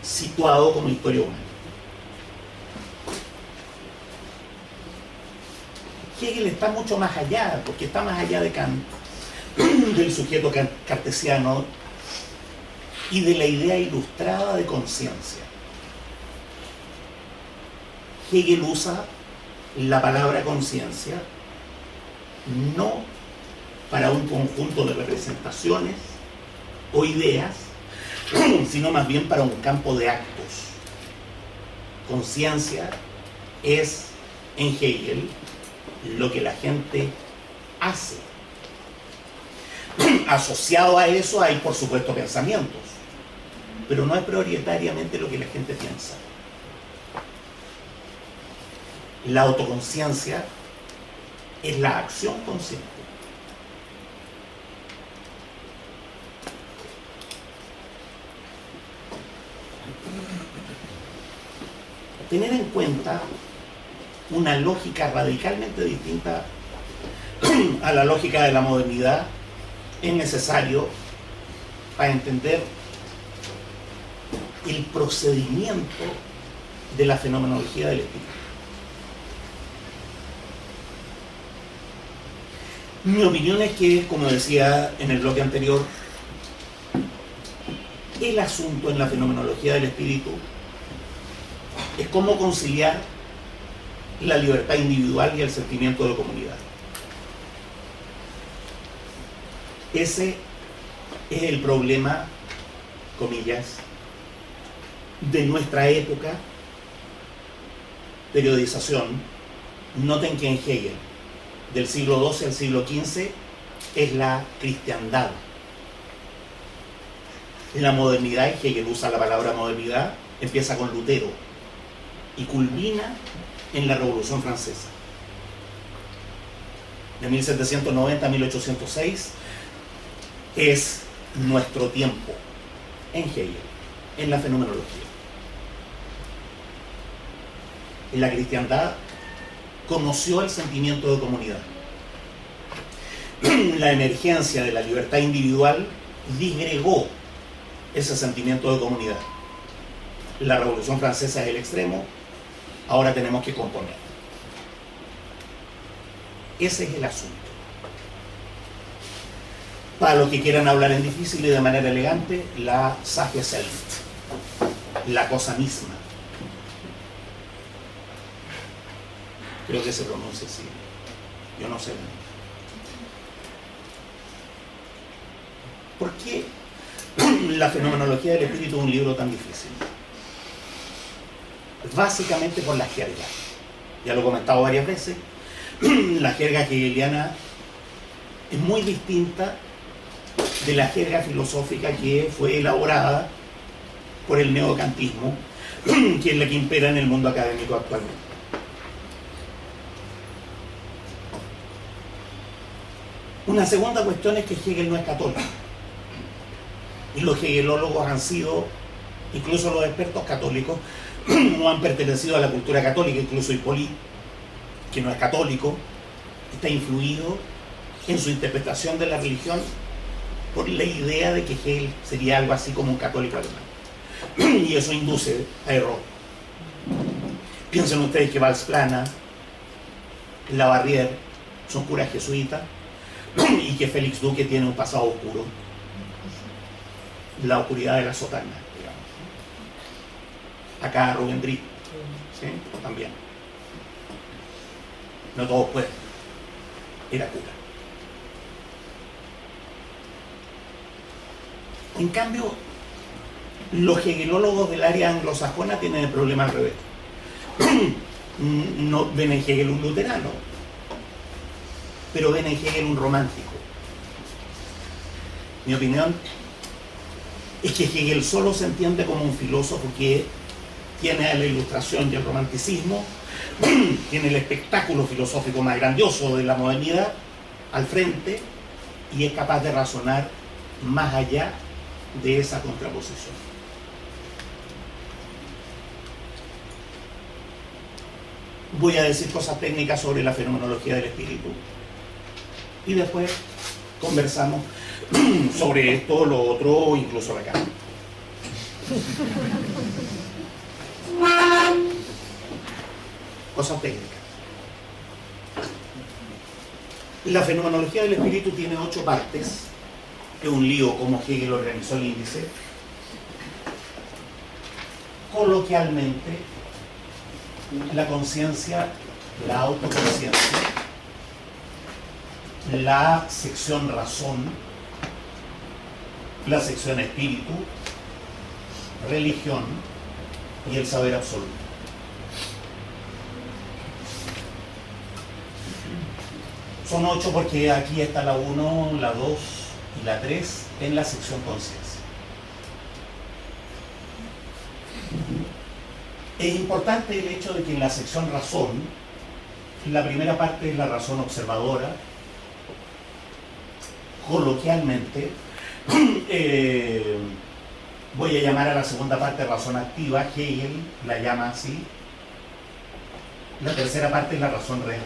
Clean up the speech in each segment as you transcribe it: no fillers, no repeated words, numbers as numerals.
situado como historia humana. Hegel está mucho más allá, porque está más allá de Kant, del sujeto cartesiano y de la idea ilustrada de conciencia. Hegel usa la palabra conciencia no para un conjunto de representaciones o ideas, sino más bien para un campo de actos. Conciencia es, en Hegel, lo que la gente hace. Asociado a eso hay, por supuesto, pensamientos, pero no es prioritariamente lo que la gente piensa. La autoconciencia es la acción consciente. Tener en cuenta una lógica radicalmente distinta a la lógica de la modernidad es necesario para entender el procedimiento de la fenomenología del espíritu. Mi opinión es que, como decía en el bloque anterior, el asunto en la fenomenología del espíritu es cómo conciliar la libertad individual y el sentimiento de comunidad. Ese es el problema, comillas, de nuestra época. Periodización. Noten que en Hegel, del siglo XII al siglo XV, es la cristiandad. La modernidad, y Hegel usa la palabra modernidad, empieza con Lutero y culmina en la Revolución Francesa. De 1790 a 1806 es nuestro tiempo en Hegel, en la fenomenología. La cristiandad conoció el sentimiento de comunidad. La emergencia de la libertad individual disgregó ese sentimiento de comunidad. La Revolución Francesa es el extremo, ahora tenemos que componer. Ese es el asunto. Para los que quieran hablar en difícil y de manera elegante, la Sache selbst, la cosa misma. Creo que se pronuncia así. Yo no sé. ¿Por qué la fenomenología del espíritu es un libro tan difícil? Básicamente por la jerga. Ya lo he comentado varias veces. La jerga hegeliana es muy distinta de la jerga filosófica que fue elaborada por el neocantismo, que es la que impera en el mundo académico actualmente. Una segunda cuestión es que Hegel no es católico. Y los hegelólogos han sido, incluso los expertos católicos, no han pertenecido a la cultura católica. Incluso Hippolyte, que no es católico, está influido en su interpretación de la religión por la idea de que Hegel sería algo así como un católico alemán. Y eso induce a error. Piensen ustedes que Valsplana, Labarrière son curas jesuitas y que Félix Duque tiene un pasado oscuro, la oscuridad de la sotana, digamos. Acá Rubén Dri, ¿sí? También. No todos pueden. Era cura. En cambio, los hegelólogos del área anglosajona tienen el problema al revés. No ven en Hegel un luterano, pero ven en Hegel un romántico. Mi opinión es que Hegel solo se entiende como un filósofo que tiene a la ilustración y el romanticismo, tiene el espectáculo filosófico más grandioso de la modernidad al frente y es capaz de razonar más allá de esa contraposición. Voy a decir cosas técnicas sobre la fenomenología del espíritu y después conversamos sobre esto, lo otro, incluso acá. Cosas técnicas. La fenomenología del espíritu tiene 8 partes. Es un lío como Hegel organizó el índice. Coloquialmente, la conciencia, la autoconciencia, la sección razón, la sección espíritu, religión y el saber absoluto. Son 8 porque aquí está la 1, la 2 y la 3 en la sección conciencia. Es importante el hecho de que en la sección razón, la primera parte es la razón observadora. Coloquialmente, voy a llamar a la segunda parte razón activa, Hegel la llama así. La tercera parte es la razón real.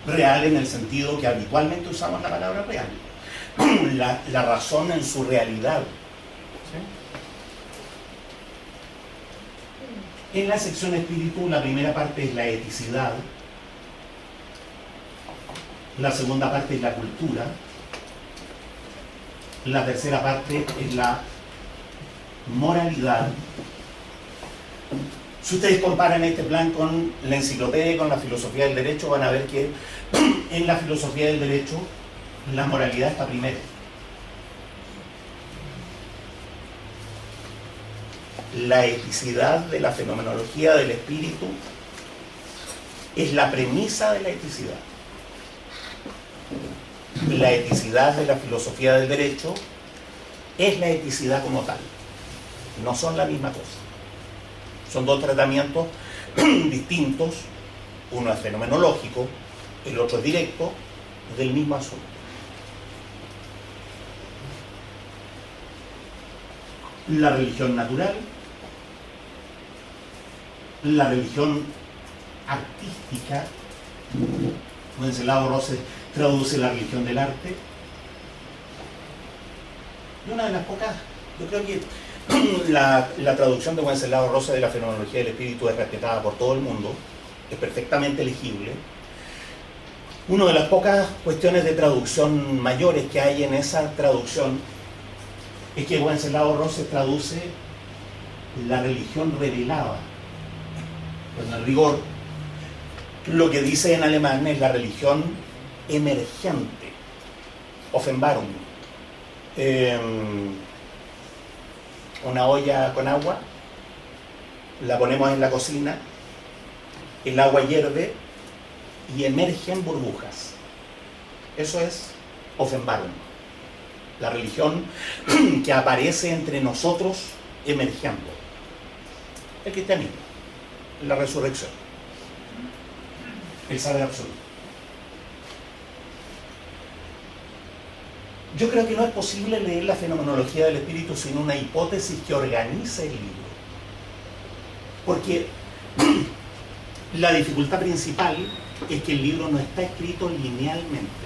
Real en el sentido que habitualmente usamos la palabra real. La razón en su realidad. ¿Sí? En la sección espíritu, la primera parte es la eticidad. La segunda parte es la cultura. La tercera parte es la moralidad. Si ustedes comparan este plan con la enciclopedia y con la filosofía del derecho, van a ver que en la filosofía del derecho la moralidad está primero. La eticidad de la fenomenología del espíritu es la premisa de la eticidad. La eticidad de la filosofía del derecho es la eticidad como tal. No son la misma cosa. Son 2 tratamientos distintos. Uno es fenomenológico, el otro es directo, del mismo asunto. La religión natural, la religión artística, Wenceslao Rose traduce la religión del arte. Y una de las pocas, yo creo que la traducción de Wenceslao Rose de la fenomenología del espíritu es respetada por todo el mundo, es perfectamente legible. Una de las pocas cuestiones de traducción mayores que hay en esa traducción es que Wenceslao Rose traduce la religión revelada. Con el rigor, lo que dice en alemán es la religión emergente, Offenbarung. Una olla con agua, la ponemos en la cocina, el agua hierve y emergen burbujas. Eso es Offenbarung, la religión que aparece entre nosotros emergiendo. El cristianismo, la resurrección, el saber absoluto. Yo creo que no es posible leer la fenomenología del espíritu sin una hipótesis que organice el libro. Porque la dificultad principal es que el libro no está escrito linealmente.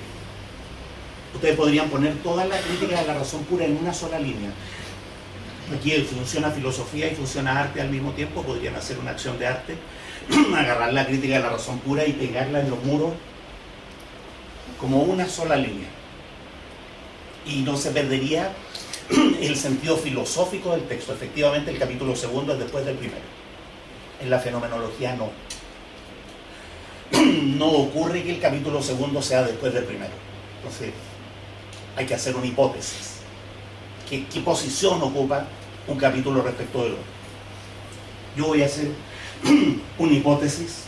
Ustedes podrían poner toda la crítica de la razón pura en una sola línea. Aquí funciona filosofía y funciona arte al mismo tiempo. Podrían hacer una acción de arte, agarrar la crítica de la razón pura y pegarla en los muros como una sola línea. Y no se perdería el sentido filosófico del texto. Efectivamente, el capítulo segundo es después del primero. En la fenomenología no. No ocurre que el capítulo segundo sea después del primero. Entonces, hay que hacer una hipótesis. ¿Qué posición ocupa un capítulo respecto del otro? Yo voy a hacer una hipótesis.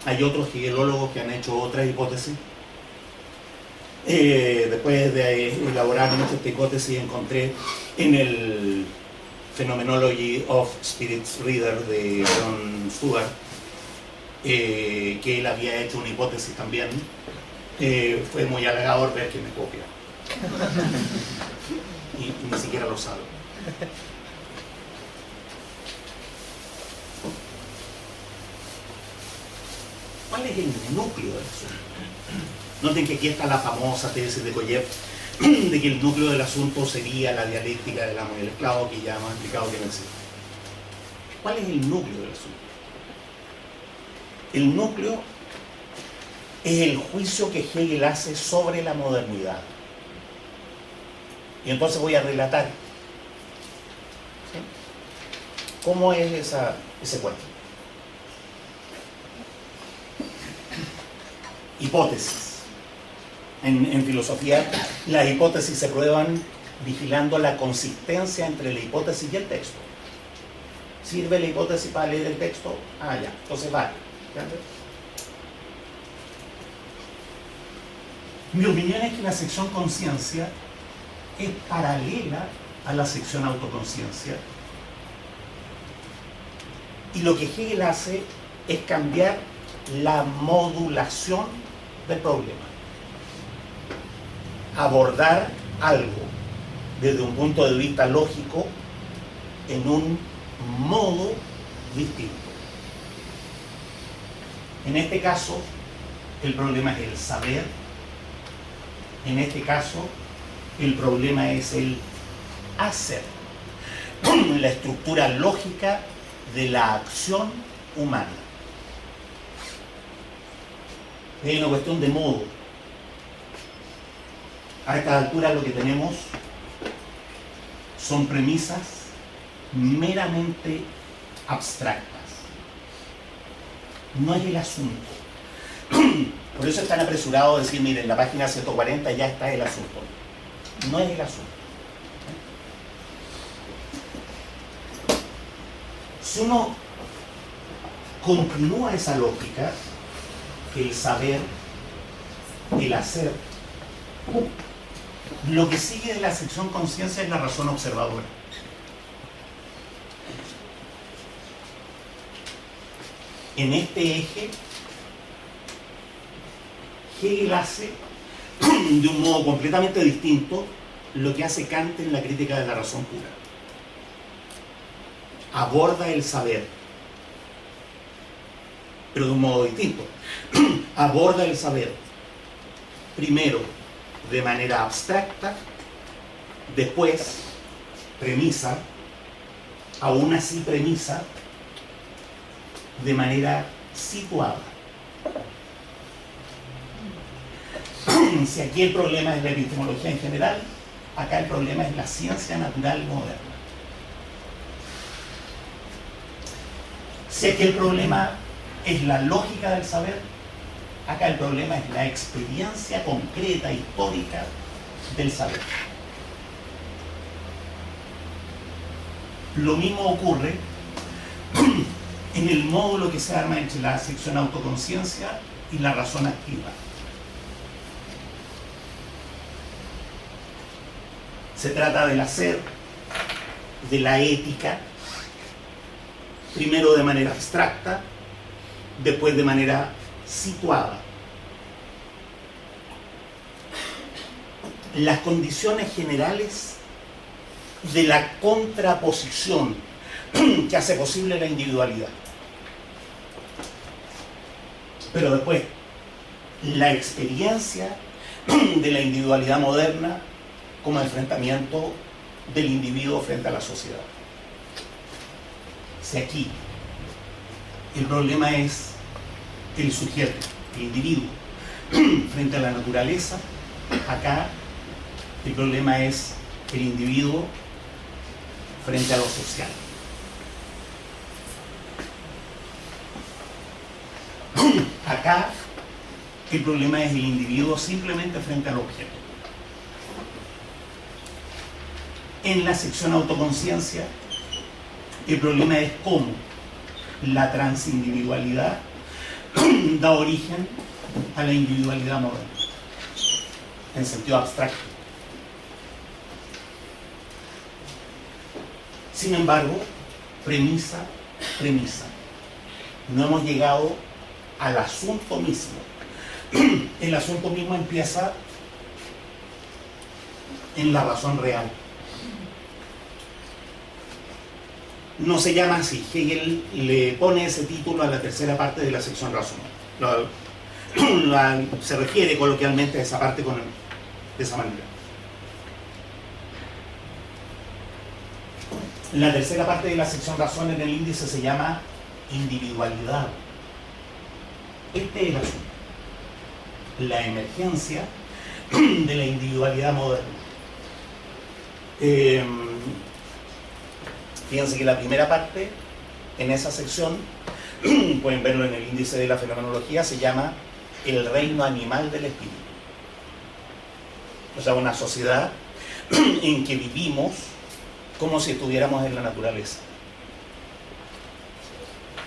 Hay otros hegelólogos que han hecho otras hipótesis. Después de elaborar muchas hipótesis, encontré en el Phenomenology of Spirits Reader de John Stuart que él había hecho una hipótesis también. Fue muy halagador ver que me copia y ni siquiera lo sabe. ¿Cuál es el núcleo de eso? Noten que aquí está la famosa tesis de Koyev de que el núcleo del asunto sería la dialéctica del amo y el esclavo, que ya hemos explicado que no existe. ¿Cuál es el núcleo del asunto? El núcleo es el juicio que Hegel hace sobre la modernidad. Y entonces voy a relatar, ¿sí?, cómo es ese cuento. Hipótesis. En filosofía, las hipótesis se prueban vigilando la consistencia entre la hipótesis y el texto. ¿Sirve la hipótesis para leer el texto? Ah, ya, entonces vale. Mi opinión es que la sección conciencia es paralela a la sección autoconciencia. Y lo que Hegel hace es cambiar la modulación del problema. Abordar algo desde un punto de vista lógico en un modo distinto. En este caso, el problema es el saber. En este caso, el problema es el hacer. La estructura lógica de la acción humana. Es una cuestión de modo. A esta altura lo que tenemos son premisas meramente abstractas. No es el asunto. Por eso están apresurados a decir, miren, en la página 140 ya está el asunto. No es el asunto. Si uno continúa esa lógica, el saber, el hacer, lo que sigue de la sección conciencia es la razón observadora. En este eje, Hegel hace de un modo completamente distinto lo que hace Kant en la crítica de la razón pura. Aborda el saber, pero de un modo distinto. Aborda el saber primero de manera abstracta, después premisa, aún así premisa, de manera situada. Si aquí el problema es la epistemología en general, acá el problema es la ciencia natural moderna. Si aquí el problema es la lógica del saber, acá el problema es la experiencia concreta, histórica del saber. Lo mismo ocurre en el módulo que se arma entre la sección autoconciencia y la razón activa. Se trata del hacer, de la ética, primero de manera abstracta, después de manera situada. Las condiciones generales de la contraposición que hace posible la individualidad. Pero después, la experiencia de la individualidad moderna como enfrentamiento del individuo frente a la sociedad. Si aquí el problema es el sujeto, el individuo, frente a la naturaleza, acá el problema es el individuo frente a lo social. Acá el problema es el individuo simplemente frente al objeto. En la sección autoconciencia, el problema es cómo la transindividualidad da origen a la individualidad moderna, en sentido abstracto. Sin embargo, premisa. No hemos llegado al asunto mismo. El asunto mismo empieza en la razón real. No se llama así. Hegel le pone ese título a la tercera parte de la sección racional. Se refiere coloquialmente a esa parte de esa manera. La tercera parte de la sección razón en el índice se llama individualidad. Este es el asunto. La emergencia de la individualidad moderna. Fíjense que la primera parte, en esa sección, pueden verlo en el índice de la fenomenología, se llama el reino animal del espíritu. O sea, una sociedad en que vivimos como si estuviéramos en la naturaleza.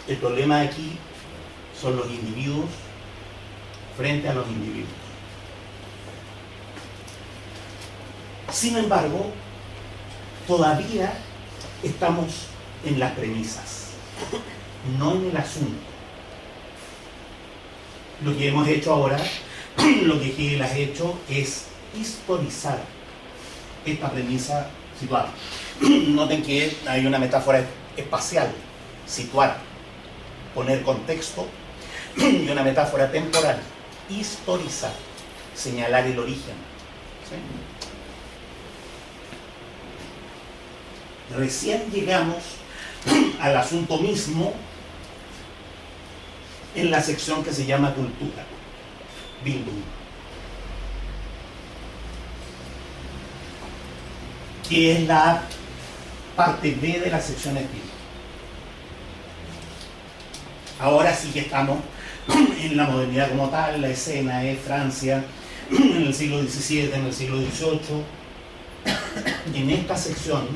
El problema aquí son los individuos frente a los individuos. Sin embargo, todavía estamos en las premisas, no en el asunto. Lo que hemos hecho ahora, lo que Hegel ha hecho es historizar esta premisa situada. Noten que hay una metáfora espacial, situar, poner contexto, y una metáfora temporal, historizar, señalar el origen. ¿Sí? Recién llegamos al asunto mismo en la sección que se llama cultura, Bildung, que es la parte B de la sección espíritu. Ahora sí que estamos en la modernidad como tal, la escena es Francia, en el siglo XVII, en el siglo XVIII. En esta sección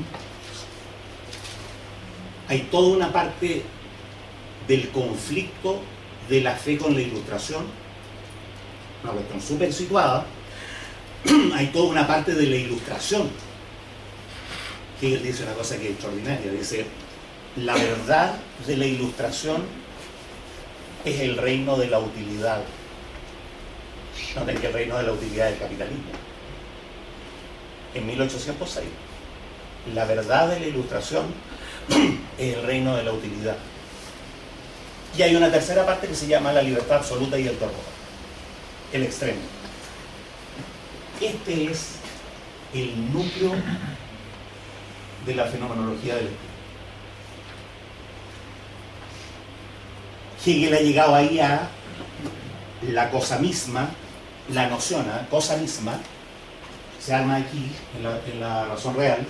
hay toda una parte del conflicto de la fe con la ilustración, una cuestión súper situada. Hay toda una parte de la ilustración. Hegel dice una cosa que es extraordinaria, dice, la verdad de la ilustración es el reino de la utilidad. Noten que el reino de la utilidad del capitalismo. En 1806, la verdad de la ilustración es el reino de la utilidad. Y hay una tercera parte que se llama la libertad absoluta y el terror, el extremo. Este es el núcleo de la fenomenología del espíritu. Hegel ha llegado ahí a la cosa misma, la noción, cosa misma, se arma aquí en la razón real.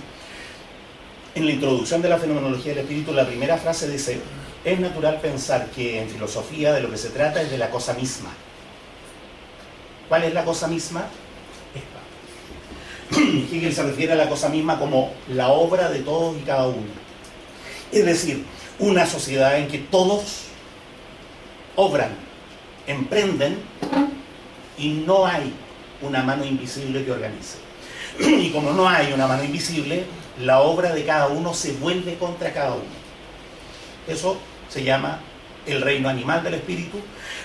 En la introducción de la fenomenología del espíritu, la primera frase dice: es natural pensar que en filosofía de lo que se trata es de la cosa misma. ¿Cuál es la cosa misma? Esta. Hegel se refiere a la cosa misma como la obra de todos y cada uno. Es decir, una sociedad en que todos obran, emprenden y no hay una mano invisible que organice. Y como no hay una mano invisible, la obra de cada uno se vuelve contra cada uno. Eso se llama el reino animal del espíritu,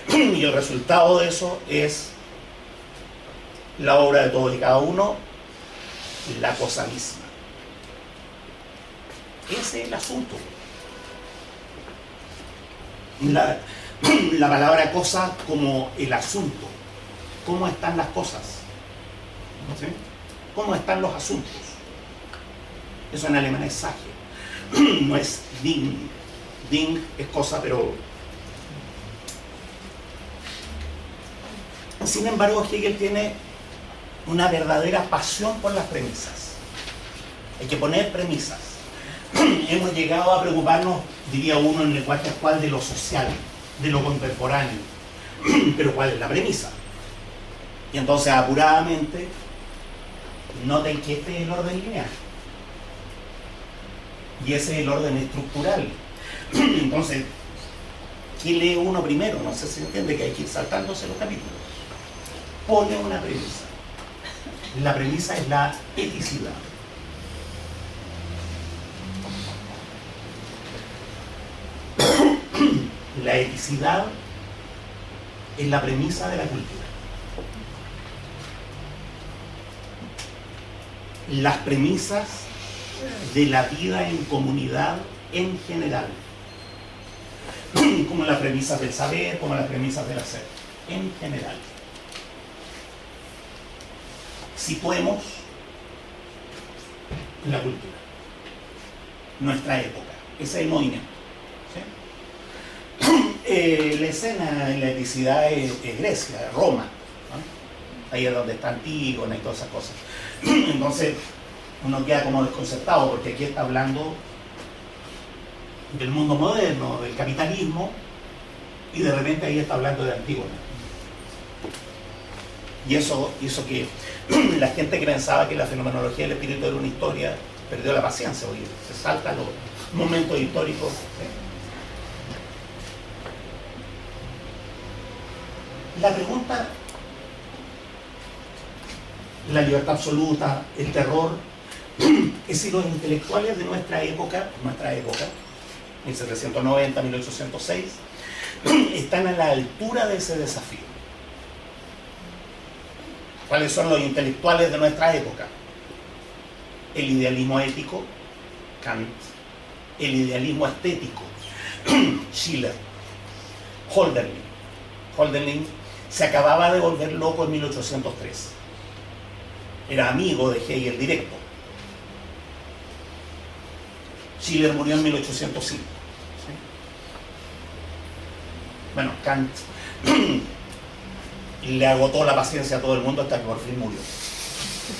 y el resultado de eso es la obra de todos y cada uno, la cosa misma. Ese es el asunto. La palabra cosa como el asunto. ¿Cómo están las cosas? ¿Sí? ¿Cómo están los asuntos? Eso en alemán es Sache. No es Ding. Ding es cosa, pero... Sin embargo, Hegel tiene una verdadera pasión por las premisas. Hay que poner premisas. Hemos llegado a preocuparnos, diría uno en el lenguaje actual, de lo social, de lo contemporáneo. Pero ¿cuál es la premisa? Y entonces, apuradamente, noten que este es el orden lineal. Y ese es el orden estructural. Entonces, ¿qué lee uno primero? No sé si entiende que hay que ir saltándose los capítulos. Pone una premisa. La premisa es la eticidad. La eticidad es la premisa de la cultura. Las premisas de la vida en comunidad en general, como las premisas del saber, como las premisas del hacer, en general. Situemos la cultura. nuestra época. Ese es el movimiento. ¿Sí? La escena en la eticidad es Grecia, Roma, ¿no? Ahí es donde está Antígona y todas esas cosas. Entonces uno queda como desconcertado porque aquí está hablando del mundo moderno, del capitalismo, y de repente ahí está hablando de Antígona. Y eso hizo que la gente que pensaba que la fenomenología del espíritu era una historia perdió la paciencia, oye, se salta los momentos históricos. ¿Sí? La pregunta, la libertad absoluta, el terror, es si los intelectuales de nuestra época, 1790, 1806, están a la altura de ese desafío. ¿Cuáles son los intelectuales de nuestra época? El idealismo ético, Kant; el idealismo estético, Schiller; Hölderlin. Hölderlin se acababa de volver loco en 1803. Era amigo de Hegel directo. Schiller murió en 1805. ¿Sí? Bueno, Kant le agotó la paciencia a todo el mundo hasta que por fin murió,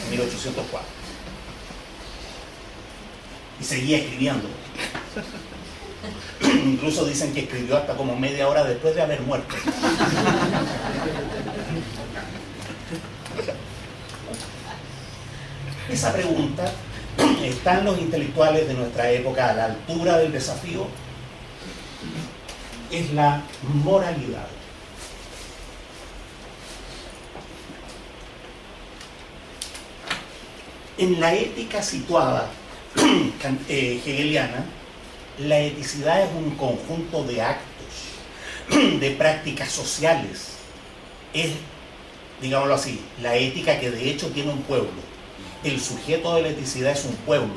en 1804. Y seguía escribiendo. Incluso dicen que escribió hasta como media hora después de haber muerto. Esa pregunta, ¿están los intelectuales de nuestra época a la altura del desafío? Es la moralidad. En la ética situada hegeliana, la eticidad es un conjunto de actos, de prácticas sociales. Es, digámoslo así, la ética que de hecho tiene un pueblo. El sujeto de la eticidad es un pueblo.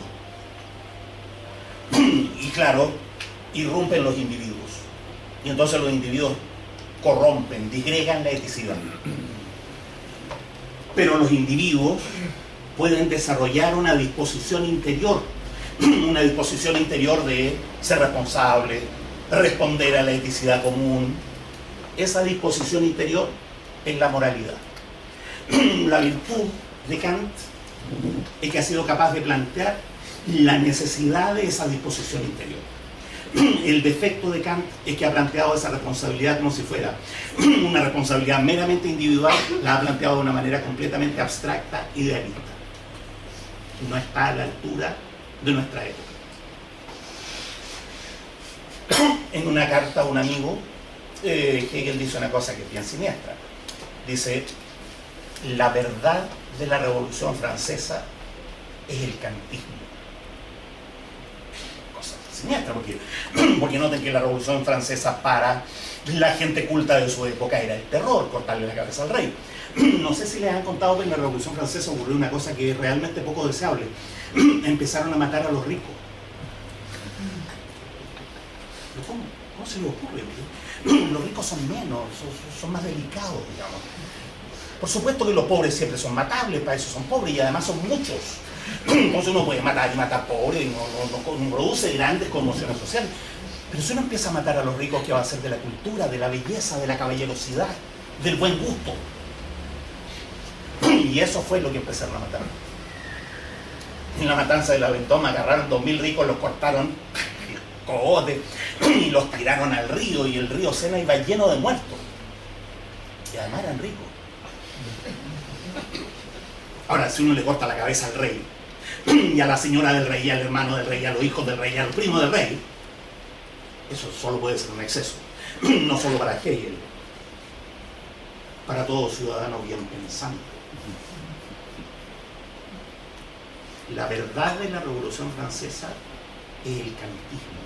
Y claro, irrumpen los individuos. Y entonces los individuos corrompen, disgregan la eticidad. Pero los individuos pueden desarrollar una disposición interior de ser responsable, responder a la eticidad común. Esa disposición interior es la moralidad. La virtud de Kant es que ha sido capaz de plantear la necesidad de esa disposición interior. El defecto de Kant es que ha planteado esa responsabilidad como si fuera una responsabilidad meramente individual, la ha planteado de una manera completamente abstracta, idealista. No está a la altura de nuestra época. En una carta a un amigo, Hegel dice una cosa que es bien siniestra. Dice: la verdad de la Revolución Francesa es el kantismo. Cosa siniestra, porque noten que la Revolución Francesa para la gente culta de su época era el terror, cortarle la cabeza al rey. No sé si les han contado que en la Revolución Francesa ocurrió una cosa que es realmente poco deseable. Empezaron a matar a los ricos. ¿Cómo se les ocurre? Los ricos son menos, son más delicados, digamos. Por supuesto que los pobres siempre son matables, para eso son pobres, y además son muchos. Entonces uno puede matar y matar pobres, y no produce grandes conmociones sociales. Pero si uno empieza a matar a los ricos, ¿qué va a hacer de la cultura, de la belleza, de la caballerosidad, del buen gusto? Y eso fue lo que empezaron a matar. En la matanza de la Vendôme agarraron 2000 ricos, los cortaron cogotes y los tiraron al río, y el río Sena iba lleno de muertos. Y además eran ricos. Ahora, si uno le corta la cabeza al rey, y a la señora del rey, y al hermano del rey, y a los hijos del rey, y al primo del rey, eso solo puede ser un exceso. No solo para Hegel, para todo ciudadano bien pensante. La verdad de la Revolución Francesa es el kantismo.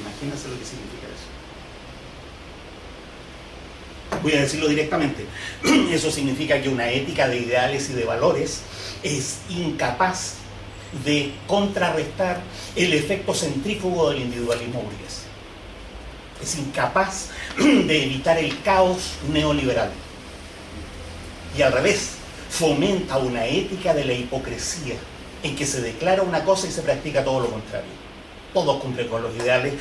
Imagínense lo que significa eso. Voy a decirlo directamente. Eso significa que una ética de ideales y de valores es incapaz de contrarrestar el efecto centrífugo del individualismo burgués. Es incapaz de evitar el caos neoliberal. Y al revés, fomenta una ética de la hipocresía, en que se declara una cosa y se practica todo lo contrario. Todos cumplen con los ideales,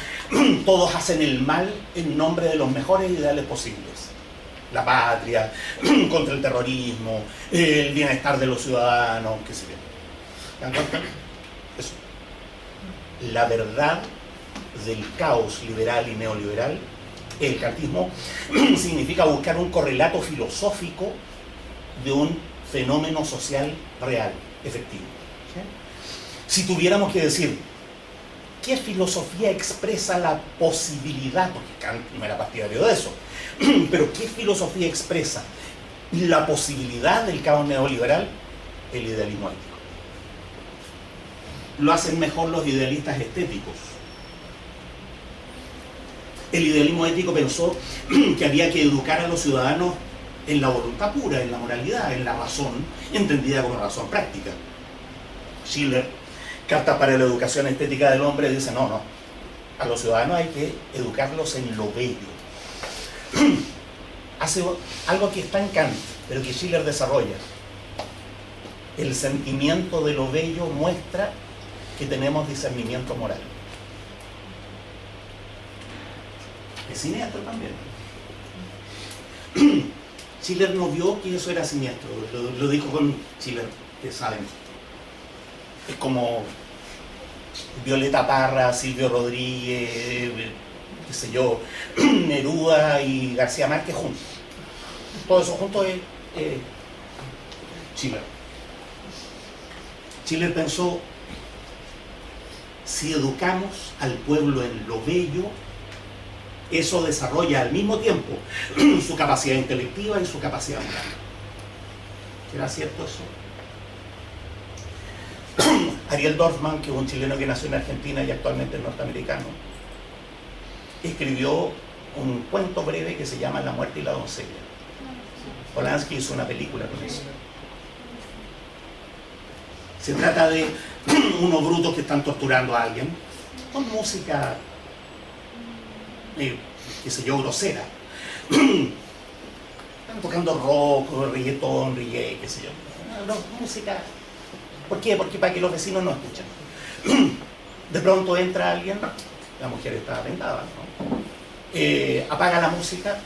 todos hacen el mal en nombre de los mejores ideales posibles. La patria, contra el terrorismo, el bienestar de los ciudadanos, qué sé yo. ¿Se dan cuenta? Eso. La verdad del caos liberal y neoliberal, el kantismo, significa buscar un correlato filosófico de un fenómeno social real, efectivo. ¿Sí? Si tuviéramos que decir qué filosofía expresa la posibilidad, porque Kant no era partidario de eso, pero qué filosofía expresa la posibilidad del caos neoliberal, el idealismo ético. Lo hacen mejor los idealistas estéticos. El idealismo ético pensó que había que educar a los ciudadanos en la voluntad pura, en la moralidad, en la razón, entendida como razón práctica. Schiller, Carta para la educación estética del hombre, dice no, a los ciudadanos hay que educarlos en lo bello. Hace algo que está en Kant, pero que Schiller desarrolla. El sentimiento de lo bello muestra que tenemos discernimiento moral. Es siniestro también. Schiller no vio que eso era siniestro, lo dijo con Schiller, que saben. Es como Violeta Parra, Silvio Rodríguez, qué sé yo, Neruda y García Márquez juntos. Todo eso juntos es Schiller. Schiller pensó, si educamos al pueblo en lo bello, eso desarrolla al mismo tiempo su capacidad intelectiva y su capacidad moral. ¿Será cierto eso? Ariel Dorfman, que es un chileno que nació en Argentina y actualmente es norteamericano, escribió un cuento breve que se llama La muerte y la doncella. Polanski hizo una película con eso. Se trata de unos brutos que están torturando a alguien con música, qué sé yo, grosera. Están tocando rock, reggaetón, reggae, qué sé yo. No, música. ¿Por qué? Porque para que los vecinos no escuchen. De pronto entra alguien, la mujer está vendada, ¿no? Apaga la música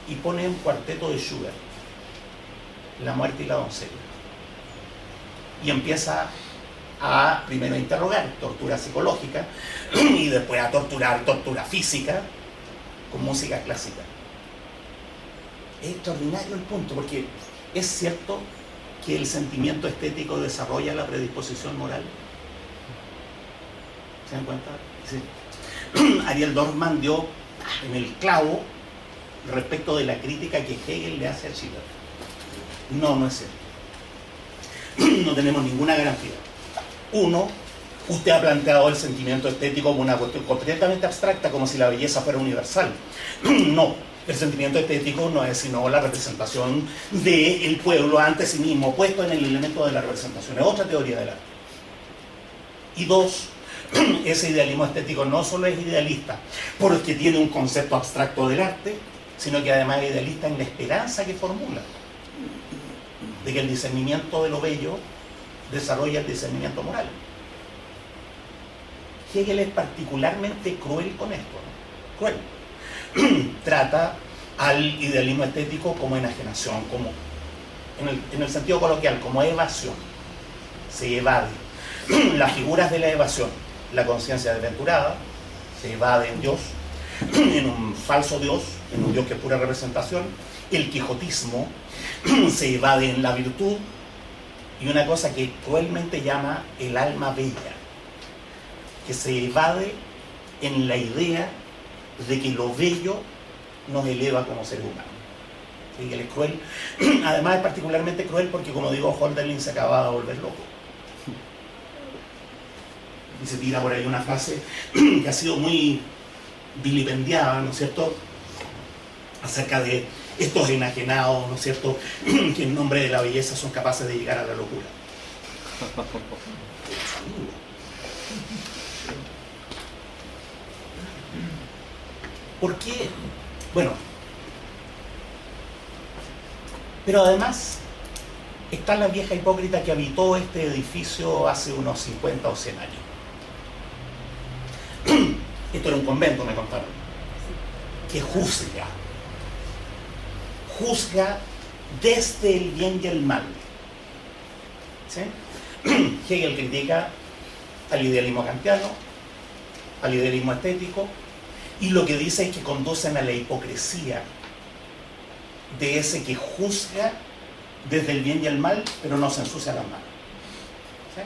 y pone un cuarteto de Schubert, La muerte y la doncella. Y empieza a primero a interrogar, tortura psicológica, y después a torturar, tortura física, con música clásica. Es extraordinario el punto, porque es cierto que el sentimiento estético desarrolla la predisposición moral. ¿Se dan cuenta? Sí. Ariel Dorfman dio en el clavo respecto de la crítica que Hegel le hace a Schiller. No es cierto. No tenemos ninguna garantía. Uno, usted ha planteado el sentimiento estético como una cuestión completamente abstracta, como si la belleza fuera universal. No, el sentimiento estético no es sino la representación del pueblo ante sí mismo, puesto en el elemento de la representación. Es otra teoría del arte. Y dos, ese idealismo estético no solo es idealista porque tiene un concepto abstracto del arte, sino que además es idealista en la esperanza que formula de que el discernimiento de lo bello desarrolla el discernimiento moral. Hegel es particularmente cruel con esto, ¿no? Cruel. Trata al idealismo estético como enajenación, como en el sentido coloquial, como evasión. Se evade. Las figuras de la evasión, la conciencia desventurada, se evade en Dios, en un falso Dios, en un Dios que es pura representación. El quijotismo se evade en la virtud, y una cosa que cruelmente llama el alma bella, que se evade en la idea de que lo bello nos eleva como ser humano. ¿Sí? Él es cruel. Además es particularmente cruel porque, como digo, Hölderlin se acaba de volver loco. Y se tira por ahí una frase que ha sido muy vilipendiada, ¿no es cierto?, acerca de estos enajenados, ¿no es cierto?, que en nombre de la belleza son capaces de llegar a la locura. ¿Por qué? Bueno, pero además está la vieja hipócrita que habitó este edificio hace unos 50 o 100 años. Esto era un convento, me contaron, que juzga desde el bien y el mal. ¿Sí? Hegel critica al idealismo kantiano, al idealismo estético, y lo que dice es que conducen a la hipocresía de ese que juzga desde el bien y el mal, pero no se ensucia las manos. ¿Sí?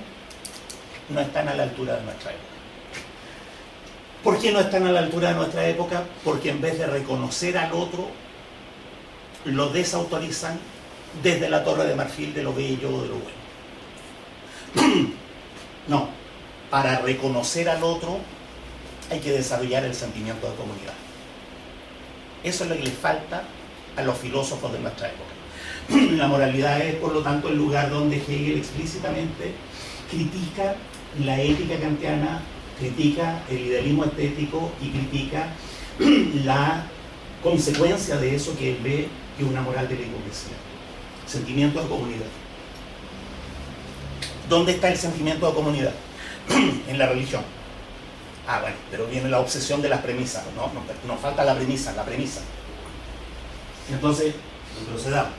No están a la altura de nuestra época. ¿Por qué no están a la altura de nuestra época? Porque en vez de reconocer al otro, lo desautorizan desde la torre de marfil de lo bello o de lo bueno. No, para reconocer al otro hay que desarrollar el sentimiento de comunidad. Eso es lo que le falta a los filósofos de nuestra época. La moralidad es, por lo tanto, el lugar donde Hegel explícitamente critica la ética kantiana, critica el idealismo estético y critica la consecuencia de eso que él ve que es una moral de la hipocresía. Sentimiento de comunidad. ¿Dónde está el sentimiento de comunidad? En la religión. Ah, bueno, pero viene la obsesión de las premisas. No, nos falta la premisa. Entonces, procedamos.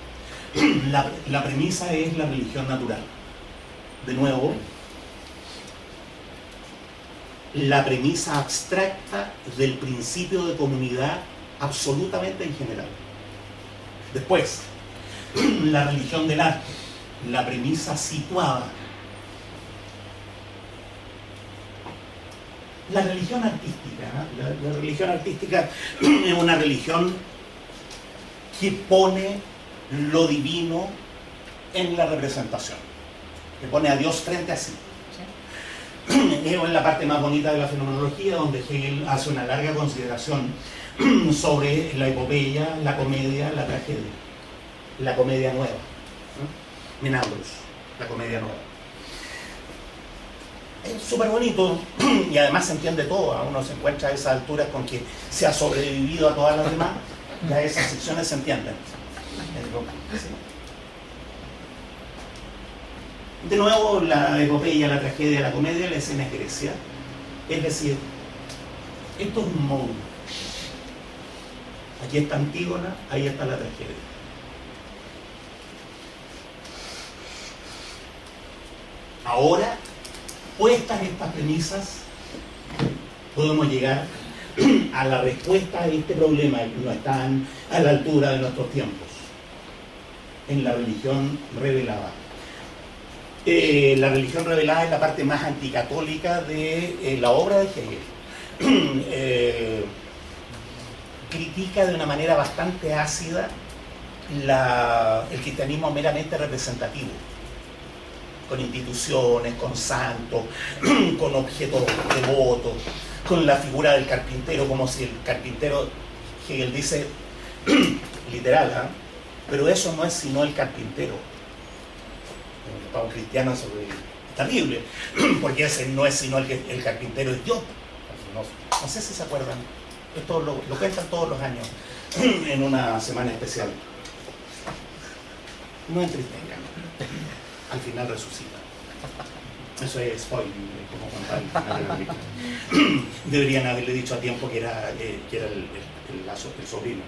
La premisa es la religión natural. De nuevo, la premisa abstracta del principio de comunidad absolutamente en general. Después, la religión del arte, la premisa situada. La religión artística, ¿eh? La religión artística es una religión que pone lo divino en la representación, que pone a Dios frente a sí. Es la parte más bonita de la fenomenología, donde Hegel hace una larga consideración sobre la epopeya, la comedia, la tragedia, la comedia nueva, Menandros, la comedia nueva. Es súper bonito y además se entiende todo. Uno se encuentra a esas alturas con que se ha sobrevivido a todas las demás, ya esas secciones se entienden. De nuevo, la epopeya, la tragedia, la comedia, la escena es Grecia. Es decir, esto es un módulo. Aquí está Antígona, ahí está la tragedia. Ahora, puestas estas premisas, podemos llegar a la respuesta a este problema que no están a la altura de nuestros tiempos, en la religión revelada. La religión revelada es la parte más anticatólica de la obra de Hegel. Critica de una manera bastante ácida el cristianismo meramente representativo, con instituciones, con santos, con objetos devotos, con la figura del carpintero, como si el carpintero, Hegel dice, literal, ¿eh? Pero eso no es sino el carpintero. Para un cristiano eso es terrible, porque ese no es sino el carpintero, es Dios. No sé si se acuerdan, esto lo cuentan todos los años en una semana especial. No entristezcan, al final resucita. Eso es spoiler, como contar el final de la película. Deberían haberle dicho a tiempo que era el sobrino.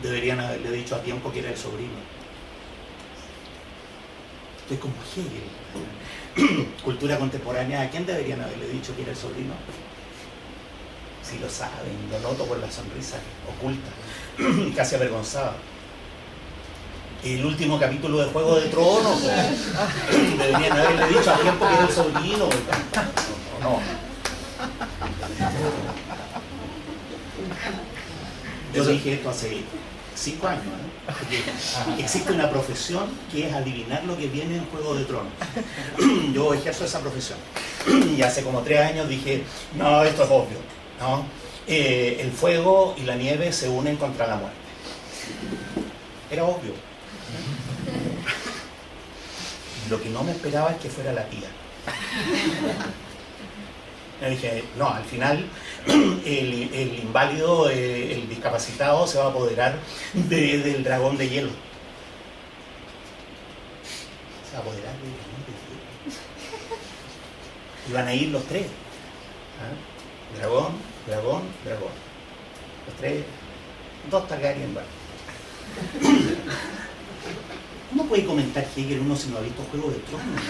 Deberían haberle dicho a tiempo que era el sobrino. Estoy como Hegel. Cultura contemporánea, ¿a quién deberían haberle dicho que era el sobrino? Si lo saben, lo noto por la sonrisa oculta, casi avergonzada. El último capítulo de Juego de Tronos, deberían haberle dicho a tiempo que era el sobrino. No. Yo dije esto hace 5 años, ¿no? Existe una profesión que es adivinar lo que viene en Juego de Tronos. Yo ejerzo esa profesión. Y hace como 3 años dije, no, esto es obvio, ¿no? El fuego y la nieve se unen contra la muerte. Era obvio. Lo que no me esperaba es que fuera la tía. Yo dije, no, al final el inválido, el discapacitado se va a apoderar del dragón de hielo. Se va a apoderar del dragón de hielo. Y van a ir los tres. ¿Ah? Dragón, dragón, dragón. Los tres, dos Targaryen van. ¿Cómo puede comentar Hegel uno si no ha visto Juego de Tronos?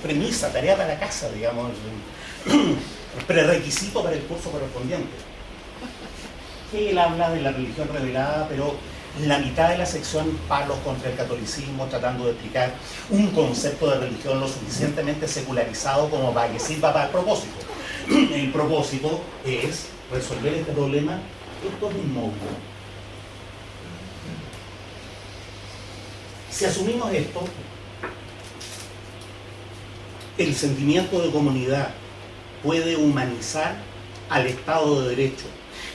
Premisa, tarea para la casa, digamos, prerequisito para el curso correspondiente. Hegel habla de la religión revelada, pero la mitad de la sección palos contra el catolicismo, tratando de explicar un concepto de religión lo suficientemente secularizado como para que sirva para el propósito. El propósito es resolver este problema. Esto es un módulo. Si asumimos esto, el sentimiento de comunidad puede humanizar al Estado de Derecho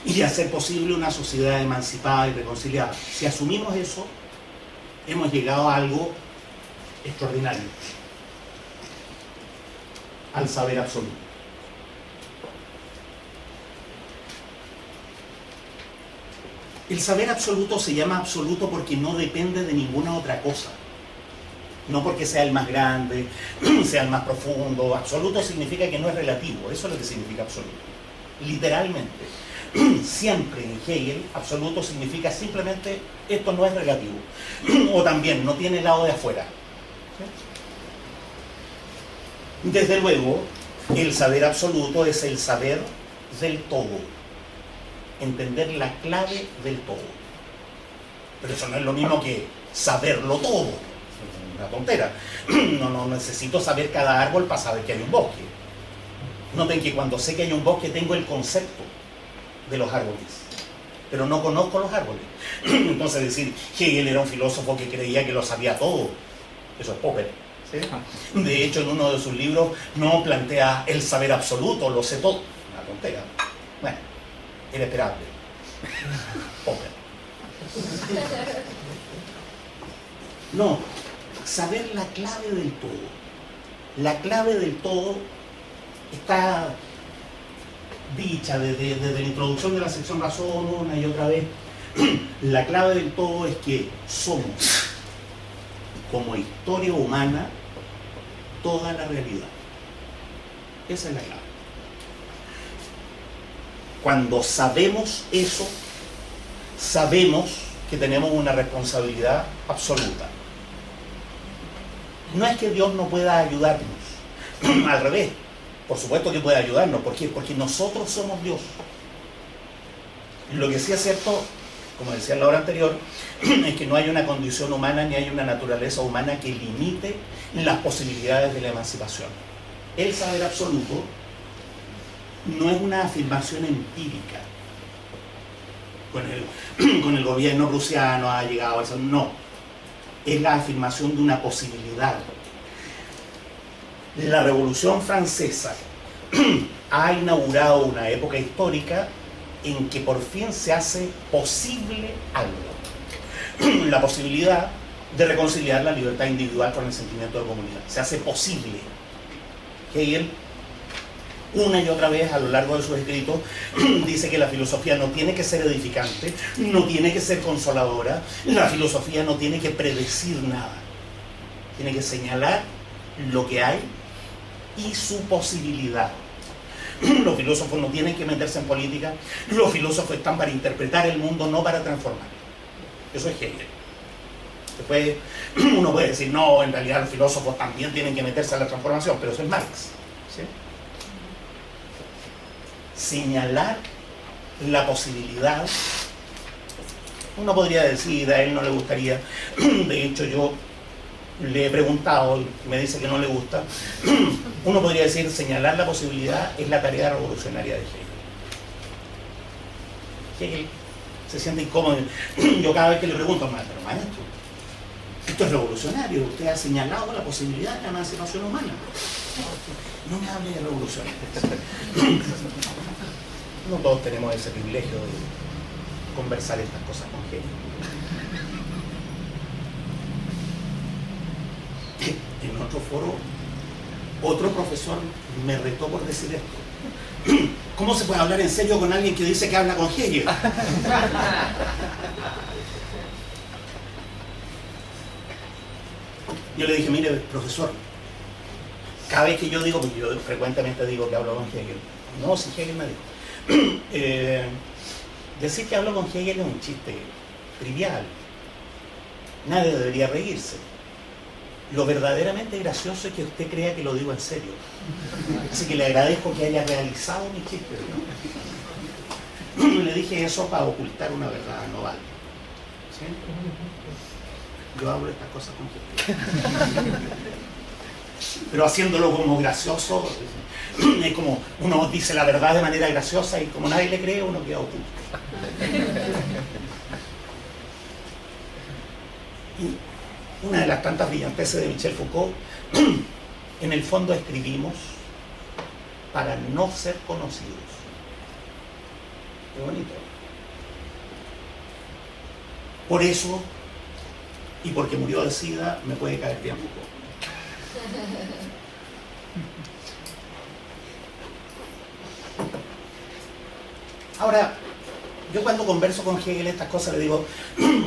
y hacer posible una sociedad emancipada y reconciliada. Si asumimos eso, hemos llegado a algo extraordinario, al saber absoluto. El saber absoluto se llama absoluto porque no depende de ninguna otra cosa. No porque sea el más grande, sea el más profundo. Absoluto significa que no es relativo. Eso es lo que significa absoluto. Literalmente. Siempre en Hegel, absoluto significa simplemente esto no es relativo. O también no tiene lado de afuera. Desde luego, el saber absoluto es el saber del todo. Entender la clave del todo. Pero eso no es lo mismo que saberlo todo. Es una tontera. No necesito saber cada árbol para saber que hay un bosque. Noten que cuando sé que hay un bosque tengo el concepto de los árboles, pero no conozco los árboles. Entonces decir Hegel era un filósofo que creía que lo sabía todo, eso es Popper. ¿Sí? De hecho, en uno de sus libros no plantea el saber absoluto, lo sé todo. Una tontera. Bueno, era esperable. Popper. No, saber la clave del todo. La clave del todo está dicha desde la introducción de la sección razón una y otra vez. La clave del todo es que somos, como historia humana, toda la realidad. Esa es la clave. Cuando sabemos eso, sabemos que tenemos una responsabilidad absoluta. No es que Dios no pueda ayudarnos, al revés, por supuesto que puede ayudarnos. ¿Por qué? Porque nosotros somos Dios. Lo que sí es cierto, como decía en la hora anterior, es que no hay una condición humana ni hay una naturaleza humana que limite las posibilidades de la emancipación. El saber absoluto no es una afirmación empírica. Con el gobierno prusiano ha llegado a eso. No. Es la afirmación de una posibilidad. La Revolución Francesa ha inaugurado una época histórica en que por fin se hace posible algo. La posibilidad de reconciliar la libertad individual con el sentimiento de comunidad. Se hace posible. Hegel, una y otra vez a lo largo de sus escritos, dice que la filosofía no tiene que ser edificante, no tiene que ser consoladora, la filosofía no tiene que predecir nada. Tiene que señalar lo que hay y su posibilidad. Los filósofos no tienen que meterse en política, los filósofos están para interpretar el mundo, no para transformar. Eso es Hegel. Después uno puede decir, no, en realidad los filósofos también tienen que meterse en la transformación, pero eso es Marx. ¿Sí? Señalar la posibilidad. Uno podría decir, a él no le gustaría, de hecho yo le he preguntado y me dice que no le gusta. Uno podría decir, señalar la posibilidad es la tarea revolucionaria de Hegel. Hegel se siente incómodo. Yo cada vez que le pregunto, pero maestro, esto es revolucionario, usted ha señalado la posibilidad de la emancipación humana. No me hable de revolución. No todos tenemos ese privilegio de conversar estas cosas con Hegel. En otro foro Otro profesor me retó por decir esto. ¿Cómo se puede hablar en serio con alguien que dice que habla con Hegel? Yo le dije, mire, profesor, cada vez que yo digo, porque yo frecuentemente digo que hablo con Hegel, no, si Hegel me dijo, decir que hablo con Hegel es un chiste trivial, nadie debería reírse. Lo verdaderamente gracioso es que usted crea que lo digo en serio. Así que le agradezco que haya realizado mi chiste, ¿no? Le dije eso para ocultar una verdad, no vale. ¿Sí? Yo hablo estas cosas con gente. Pero haciéndolo como gracioso, es como uno dice la verdad de manera graciosa y como nadie le cree, uno queda oculto. Y una de las tantas brillanteces de Michel Foucault, en el fondo escribimos para no ser conocidos. Qué bonito. Por eso, y porque murió de SIDA, me puede caer bien Foucault. Ahora, yo cuando converso con Hegel estas cosas le digo,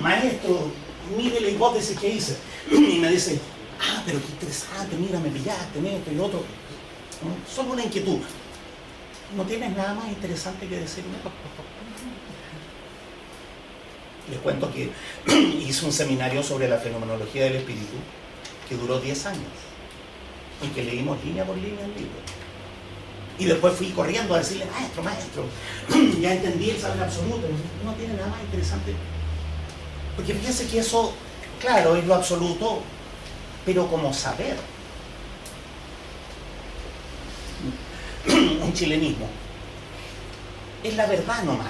maestro, mire la hipótesis que hice. Y me dice, ah, pero qué interesante, mira, me pillaste en esto y otro. ¿No? Solo una inquietud. ¿No tienes nada más interesante que decirme? Les cuento que hice un seminario sobre la fenomenología del espíritu que duró 10 años y que leímos línea por línea el libro. Y después fui corriendo a decirle, maestro, ya entendí el saber absoluto, no tiene nada más interesante. Porque fíjense que eso, claro, es lo absoluto, pero como saber. Un chilenismo. Es la verdad nomás.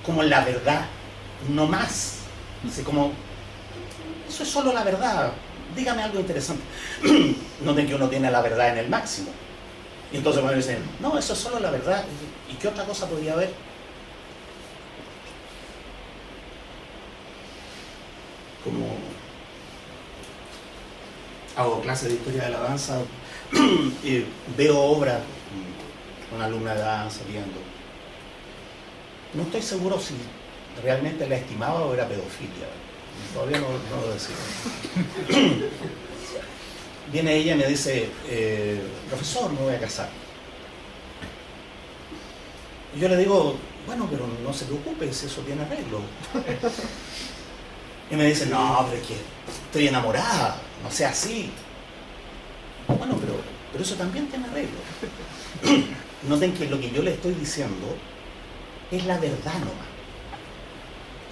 Como la verdad, no más. Como, eso es solo la verdad. Dígame algo interesante. Noten que uno tiene la verdad en el máximo. Y entonces me dicen, no, eso es solo la verdad. ¿Y qué otra cosa podría haber? Como hago clases de historia de la danza, veo obras, una alumna de danza viendo. No estoy seguro si realmente la estimaba o era pedofilia. Todavía no lo decido. Viene ella y me dice, profesor, me voy a casar. Y yo le digo, bueno, pero no se preocupe, si eso tiene arreglo. Y me dice, no, pero es que estoy enamorada, no sea así. Bueno, pero eso también tiene arreglo. Noten que lo que yo le estoy diciendo es la verdad nomás.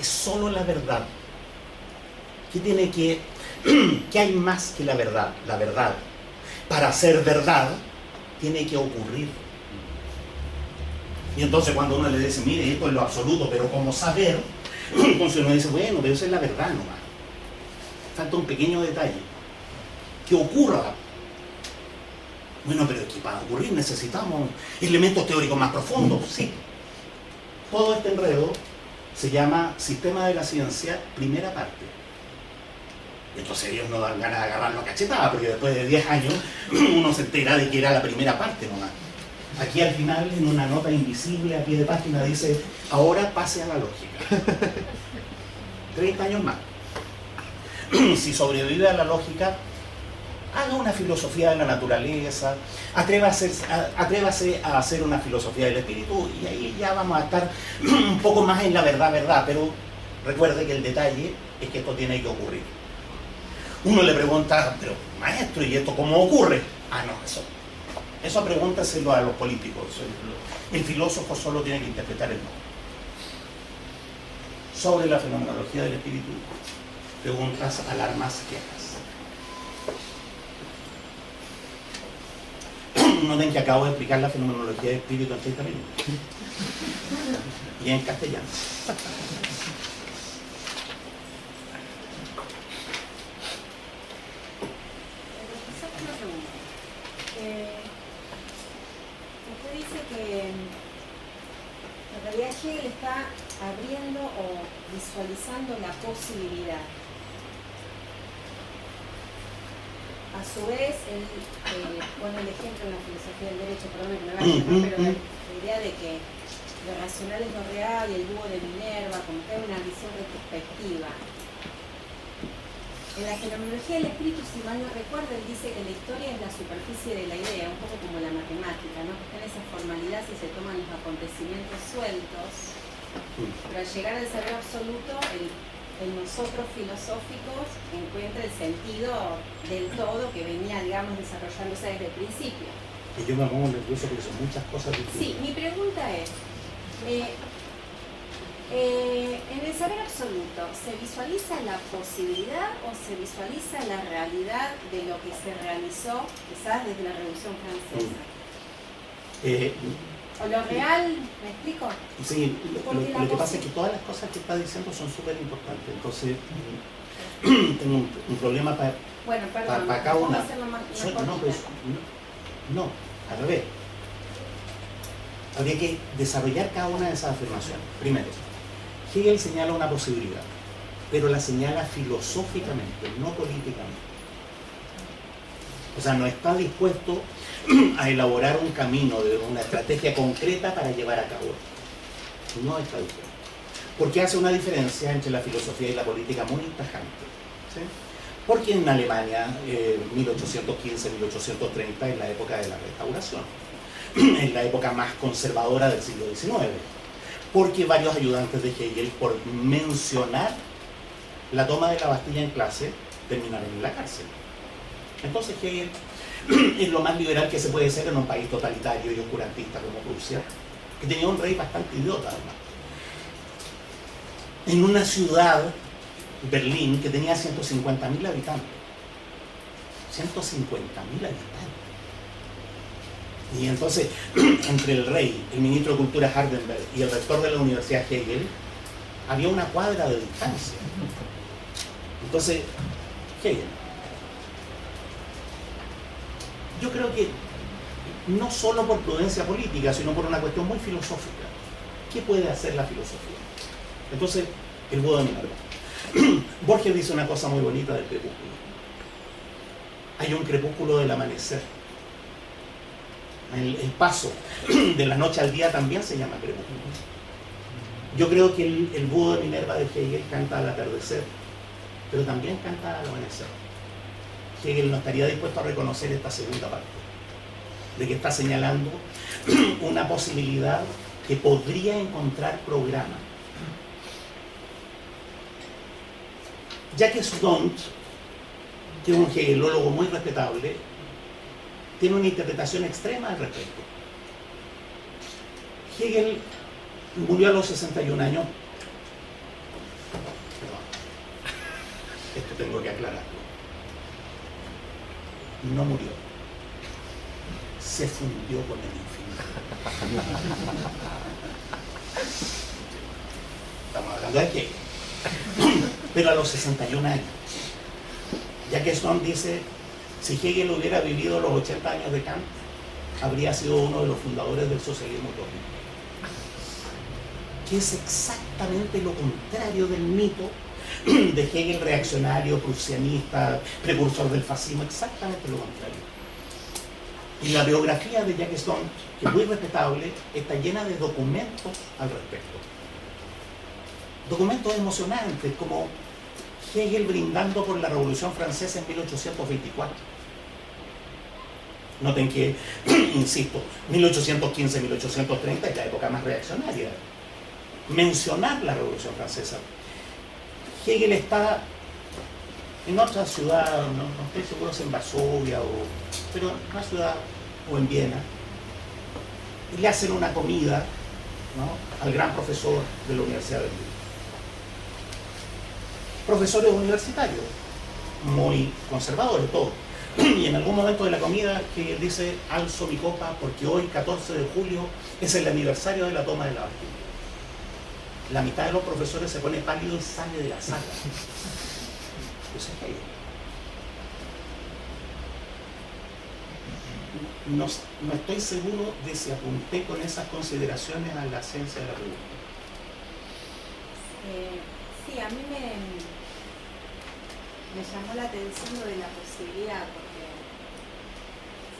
Es solo la verdad. ¿Qué hay más que la verdad? La verdad, para ser verdad, tiene que ocurrir. Y entonces cuando uno le dice, mire, esto es lo absoluto, pero como saber, entonces uno dice, bueno, pero eso es la verdad nomás. Falta un pequeño detalle. Que ocurra. Bueno, pero es que para ocurrir necesitamos elementos teóricos más profundos, sí. Todo este enredo se llama Sistema de la Ciencia, primera parte. Entonces ellos no dan ganas de agarrarlo a cachetada, porque después de 10 años uno se entera de que era la primera parte nomás. Aquí al final, en una nota invisible a pie de página, dice, ahora pase a la lógica. 30 años más. Si sobrevive a la lógica, haga una filosofía de la naturaleza, atrévase a hacer una filosofía del espíritu, y ahí ya vamos a estar un poco más en la verdad, pero recuerde que el detalle es que esto tiene que ocurrir. Uno le pregunta, pero maestro, ¿y esto cómo ocurre? Ah, no, eso pregúntaselo a los políticos. El filósofo solo tiene que interpretar el no. Sobre la fenomenología del espíritu, preguntas, alarmas, quejas. Noten que acabo de explicar la fenomenología del espíritu en 30 minutos. Y en castellano. Usted dice que en realidad Hegel está abriendo o visualizando la posibilidad. a su vez, él pone el ejemplo en la filosofía del derecho, perdón que me vaya, ¿no? Pero la idea de que lo racional es lo real y el búho de Minerva, como que hay una visión retrospectiva. En la fenomenología del espíritu, si mal no recuerdo, él dice que la historia es la superficie de la idea, un poco como la matemática, ¿no? Que está en esa formalidad si se toman los acontecimientos sueltos, pero al llegar al saber absoluto, el nosotros filosóficos encuentra el sentido del todo que venía, digamos, desarrollándose desde el principio. Y yo me pongo nervioso porque son muchas cosas distintas. Sí, mi pregunta es, en el saber absoluto, ¿se visualiza la posibilidad o se visualiza la realidad de lo que se realizó quizás desde la Revolución Francesa? ¿O lo real? ¿Me explico? Sí, lo que pasa es que todas las cosas que está diciendo son súper importantes. Entonces, tengo un problema para cada una. No, al revés. Habría que desarrollar cada una de esas afirmaciones. Primero, Hegel señala una posibilidad, pero la señala filosóficamente, no políticamente. O sea, no está dispuesto a elaborar un camino, de una estrategia concreta para llevar a cabo. No está dispuesto. Porque hace una diferencia entre la filosofía y la política muy tajante. ¿Sí? Porque en Alemania, 1815-1830, es la época de la Restauración. Es la época más conservadora del siglo XIX. Porque varios ayudantes de Hegel, por mencionar la toma de la Bastilla en clase, terminaron en la cárcel. Entonces Hegel es lo más liberal que se puede ser en un país totalitario y oscurantista como Rusia, que tenía un rey bastante idiota además. En una ciudad, Berlín, que tenía 150.000 habitantes. 150.000 habitantes. Y entonces, entre el rey, el ministro de Cultura Hardenberg y el rector de la Universidad Hegel, había una cuadra de distancia. Entonces, Hegel. Yo creo que no solo por prudencia política, sino por una cuestión muy filosófica. ¿Qué puede hacer la filosofía? Entonces, el búho de Minerva. Borges dice una cosa muy bonita del crepúsculo. Hay un crepúsculo del amanecer. El paso de la noche al día también se llama crepúsculo. Yo creo que el búho de Minerva de Hegel canta al atardecer, pero también canta al amanecer. Hegel no estaría dispuesto a reconocer esta segunda parte, de que está señalando una posibilidad que podría encontrar programa. Jacques Dont, que es un hegelólogo muy respetable, tiene una interpretación extrema al respecto. Hegel murió a los 61 años. Perdón. Esto tengo que aclararlo. No murió. Se fundió con el infinito. Estamos hablando de Hegel. Pero a los 61 años. Jacques Dont dice, si Hegel hubiera vivido los 80 años de Kant, habría sido uno de los fundadores del socialismo utópico. Que es exactamente lo contrario del mito de Hegel reaccionario, prusianista, precursor del fascismo, exactamente lo contrario. Y la biografía de Jacques Dont, que es muy respetable, está llena de documentos al respecto. Documentos emocionantes, como Hegel brindando por la Revolución Francesa en 1824. Noten que, insisto, 1815-1830 es la época más reaccionaria. Mencionar la Revolución Francesa. Hegel está en otra ciudad, no estoy seguro si en Varsovia, pero en una ciudad, o en Viena, y le hacen una comida, ¿no?, al gran profesor de la Universidad de Berlín. Profesores universitarios, muy conservadores, todos. Y en algún momento de la comida que él dice, alzo mi copa porque hoy, 14 de julio, es el aniversario de la toma de la Bastilla. La mitad de los profesores se pone pálido y sale de la sala. Eso es Hegel. No estoy seguro de si apunté con esas consideraciones a la ciencia de la pregunta. Sí, a mí me llamó la atención lo de la posibilidad, porque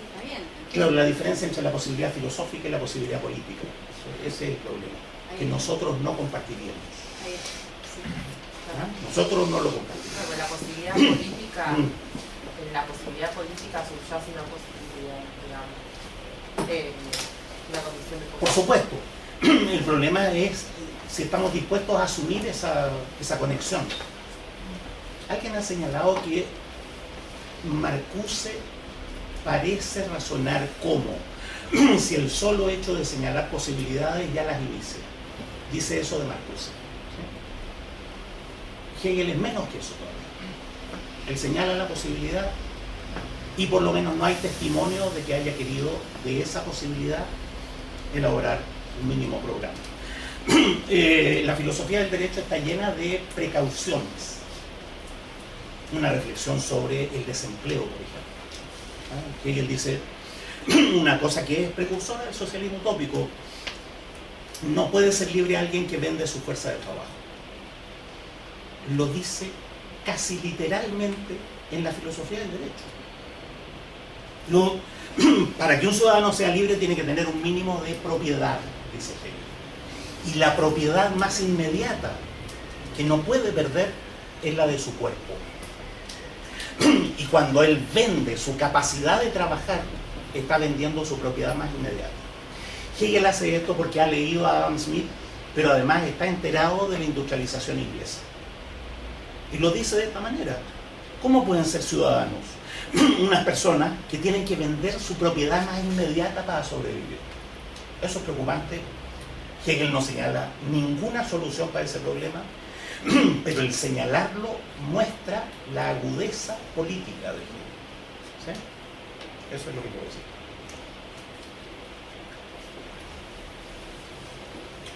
sí, está bien. Claro, la diferencia entre la posibilidad filosófica y la posibilidad política. Ese es el problema, que nosotros no compartiríamos. Ahí está, sí. ¿Ah? Nosotros no lo compartimos. Pero la posibilidad política, en la posibilidad política subyace una posibilidad, digamos, una condición de Por supuesto. El problema es si estamos dispuestos a asumir esa conexión. Alguien ha señalado que Marcuse parece razonar como si el solo hecho de señalar posibilidades ya las inicia. Dice eso de Marcuse. ¿Sí? Hegel es menos que eso todavía. Él señala la posibilidad y por lo menos no hay testimonio de que haya querido de esa posibilidad elaborar un mínimo programa. La filosofía del derecho está llena de precauciones. Una reflexión sobre el desempleo, por ejemplo. Hegel dice una cosa que es precursora del socialismo utópico: no puede ser libre alguien que vende su fuerza de trabajo. Lo dice casi literalmente en la filosofía del derecho. Para que un ciudadano sea libre tiene que tener un mínimo de propiedad, dice Hegel. Y la propiedad más inmediata que no puede perder es la de su cuerpo. Y cuando él vende su capacidad de trabajar, está vendiendo su propiedad más inmediata. Hegel hace esto porque ha leído a Adam Smith, pero además está enterado de la industrialización inglesa. Y lo dice de esta manera: ¿cómo pueden ser ciudadanos unas personas que tienen que vender su propiedad más inmediata para sobrevivir? Eso es preocupante. Hegel no señala ninguna solución para ese problema, pero el señalarlo muestra la agudeza política de Hegel. ¿Sí? Eso es lo que quiero decir.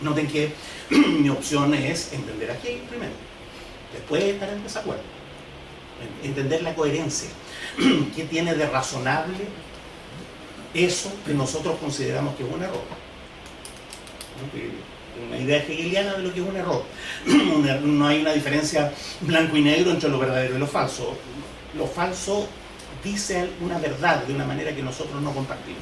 Noten que mi opción es entender a Hegel primero, después estar en desacuerdo, entender la coherencia. ¿Qué tiene de razonable eso que nosotros consideramos que es un error? Una idea hegeliana de lo que es un error. No hay una diferencia blanco y negro entre lo verdadero y lo falso. Lo falso dice una verdad de una manera que nosotros no compartimos.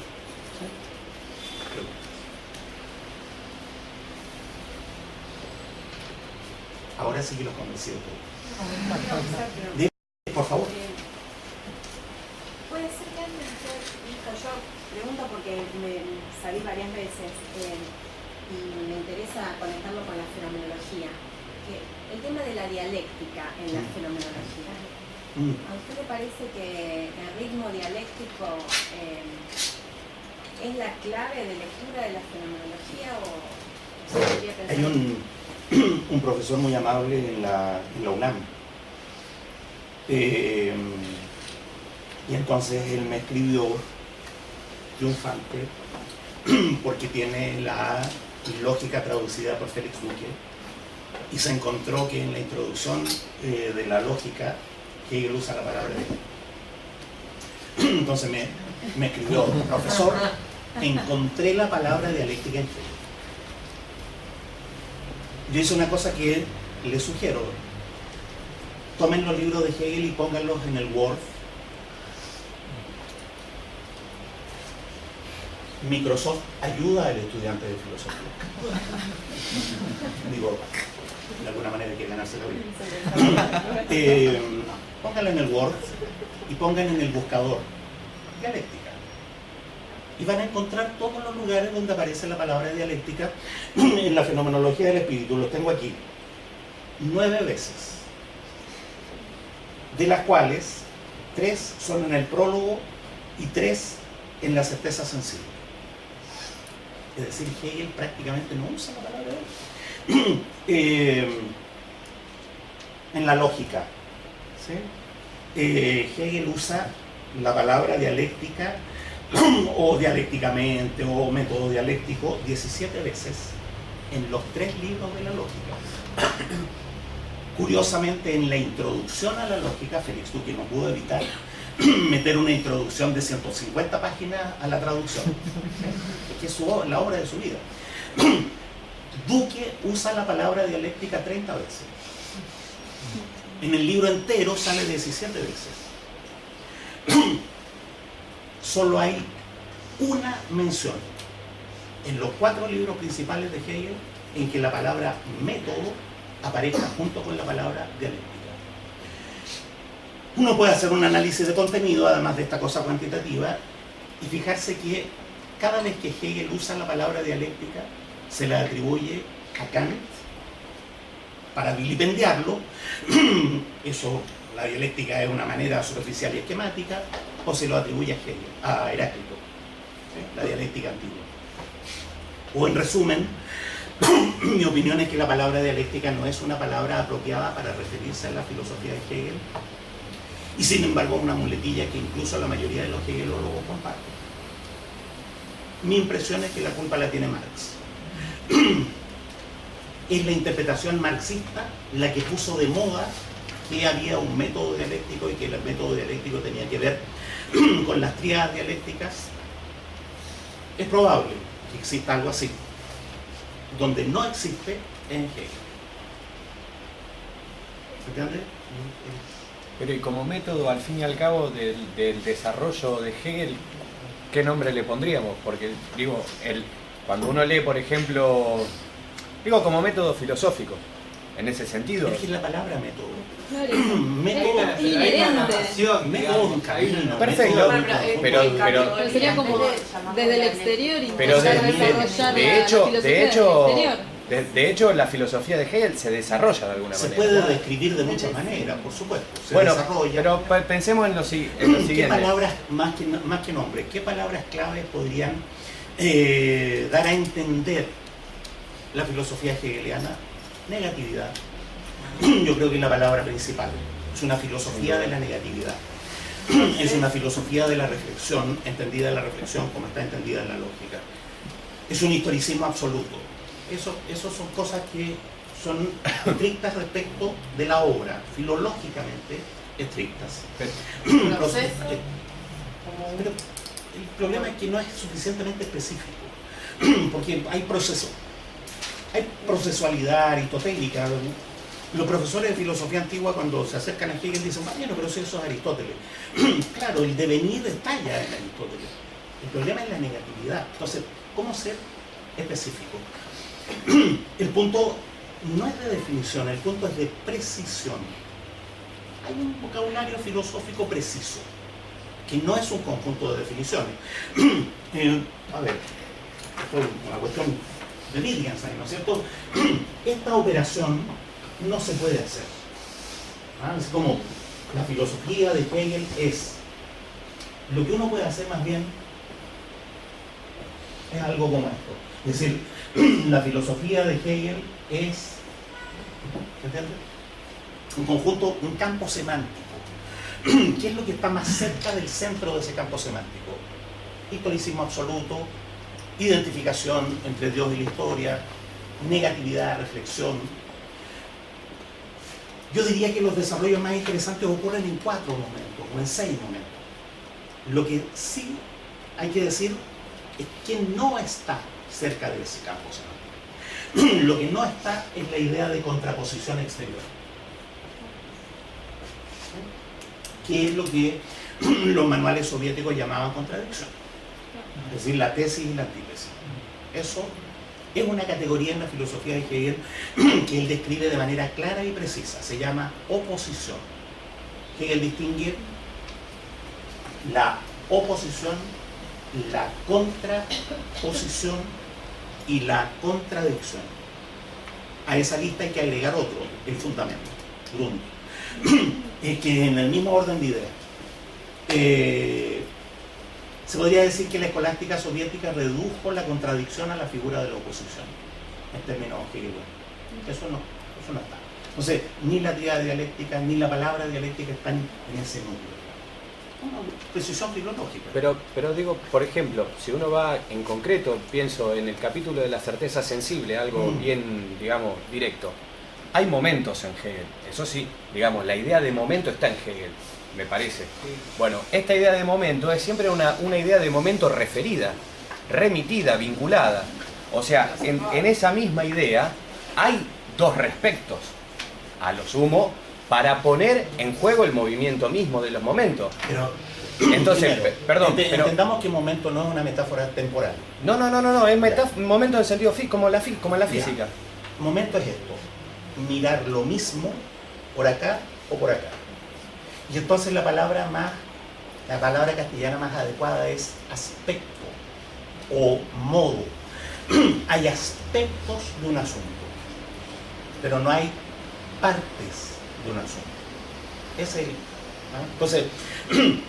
Ahora sí que los convencí de todo. Por favor. Puede ser que alguien dijo, yo pregunto porque me salí varias veces y me interesa conectarlo con la fenomenología. El tema de la dialéctica en la fenomenología. ¿A usted le parece que el ritmo dialéctico es la clave de lectura de la fenomenología o se podría pensar? Hay un profesor muy amable en la UNAM. Y entonces él me escribió triunfante porque tiene la lógica traducida por Félix Duque y se encontró que en la introducción de la lógica Hegel usa la palabra de. Entonces me escribió: profesor, encontré la palabra dialéctica en Hegel. Yo hice una cosa que les sugiero: tomen los libros de Hegel y pónganlos en el Word. Microsoft ayuda al estudiante de filosofía. Digo, de alguna manera hay que ganarse la vida. Pónganlo en el Word y pongan en el buscador dialéctica. Y van a encontrar todos los lugares donde aparece la palabra dialéctica en la fenomenología del espíritu. Los tengo aquí. 9 veces. De las cuales 3 son en el prólogo y 3 en la certeza sensible. Es decir, Hegel prácticamente no usa la palabra en la lógica. ¿Sí? Hegel usa la palabra dialéctica o dialécticamente o método dialéctico 17 veces en los 3 libros de la lógica. Curiosamente, en la introducción a la lógica, Félix Duque no pudo evitar meter una introducción de 150 páginas a la traducción, que es la obra de su vida. Duque usa la palabra dialéctica 30 veces. En el libro entero sale 17 veces. solo hay una mención en los 4 libros principales de Hegel en que la palabra método aparezca junto con la palabra dialéctica. Uno puede hacer un análisis de contenido, además de esta cosa cuantitativa, y fijarse que cada vez que Hegel usa la palabra dialéctica, se la atribuye a Kant para vilipendiarlo. Eso, la dialéctica es una manera superficial y esquemática, o se lo atribuye a Hegel, a Heráclito, ¿sí? La dialéctica antigua. O en resumen, mi opinión es que la palabra dialéctica no es una palabra apropiada para referirse a la filosofía de Hegel, y sin embargo una muletilla que incluso la mayoría de los hegelólogos comparten. Mi impresión es que la culpa la tiene Marx. Es la interpretación marxista la que puso de moda que había un método dialéctico y que el método dialéctico tenía que ver con las tríadas dialécticas. Es probable que exista algo así. Donde no existe es en Hegel. ¿Se entiende? Pero y como método, al fin y al cabo, del desarrollo de Hegel, ¿qué nombre le pondríamos? Porque, digo, cuando uno lee, por ejemplo, digo, como método filosófico, en ese sentido. Es que la palabra método. Claro. Método Es inherente. método es un camino. Perfecto. Pero sería como desde el exterior Pero intentar desarrollar la filosofía del exterior. de hecho, la filosofía de Hegel se desarrolla de alguna Se manera. puede describir de muchas maneras, por supuesto. Se Bueno, desarrolla. pero pensemos en lo siguiente. ¿Qué palabras, más que nombres, qué palabras claves podrían dar a entender la filosofía hegeliana? Negatividad. Yo creo que es la palabra principal. Es una filosofía de la negatividad. Es una filosofía de la reflexión, entendida la reflexión como está entendida en la lógica. Es un historicismo absoluto. Eso son cosas que son estrictas respecto de la obra, filológicamente estrictas. Pero el problema es que no es suficientemente específico, porque hay procesualidad aristotélica. Los profesores de filosofía antigua, cuando se acercan a Hegel, dicen, bueno, pero si eso es Aristóteles. Claro, el devenir está ya en Aristóteles. El problema es la negatividad. Entonces, ¿cómo ser específico? El punto no es de definición, el punto es de precisión. Hay un vocabulario filosófico preciso, que no es un conjunto de definiciones. A ver, esto es una cuestión de Wittgenstein, ¿no es cierto? Esta operación no se puede hacer. Es como la filosofía de Hegel es. Lo que uno puede hacer más bien es algo como esto. Es decir, la filosofía de Hegel es, ¿se entiende? Un conjunto, un campo semántico. ¿Qué es lo que está más cerca del centro de ese campo semántico? Historicismo absoluto, identificación entre Dios y la historia, negatividad, reflexión. Yo diría que los desarrollos más interesantes ocurren en 4 momentos o en 6 momentos. Lo que sí hay que decir es que no está cerca de ese campo semántico. Lo que no está es la idea de contraposición exterior, que es lo que los manuales soviéticos llamaban contradicción, es decir, la tesis y la antítesis. Eso es una categoría en la filosofía de Hegel que él describe de manera clara y precisa, se llama oposición. Hegel distingue la oposición, la contraposición y la contradicción. A esa lista hay que agregar otro, el fundamento, Grund, que en el mismo orden de ideas. Se podría decir que la escolástica soviética redujo la contradicción a la figura de la oposición, en términos hegelianos. Eso no está. Entonces, ni la teoría dialéctica ni la palabra dialéctica están en ese núcleo. Precisión filológica. Pero digo, por ejemplo, si uno va en concreto, pienso en el capítulo de la certeza sensible, algo bien, digamos, directo. Hay momentos en Hegel, eso sí, digamos, la idea de momento está en Hegel, me parece. Sí. Bueno, esta idea de momento es siempre una idea de momento referida, remitida, vinculada. O sea, en esa misma idea hay 2 respectos, a lo sumo, para poner en juego el movimiento mismo de los momentos. Entonces, Primero, perdón, pero... entendamos que momento no es una metáfora temporal. No, es momento en sentido físico, como en la física. Momento es esto, mirar lo mismo por acá o por acá. Y entonces la palabra castellana más adecuada es aspecto o modo. Hay aspectos de un asunto, pero no hay partes de un asunto. Ese es el... Entonces,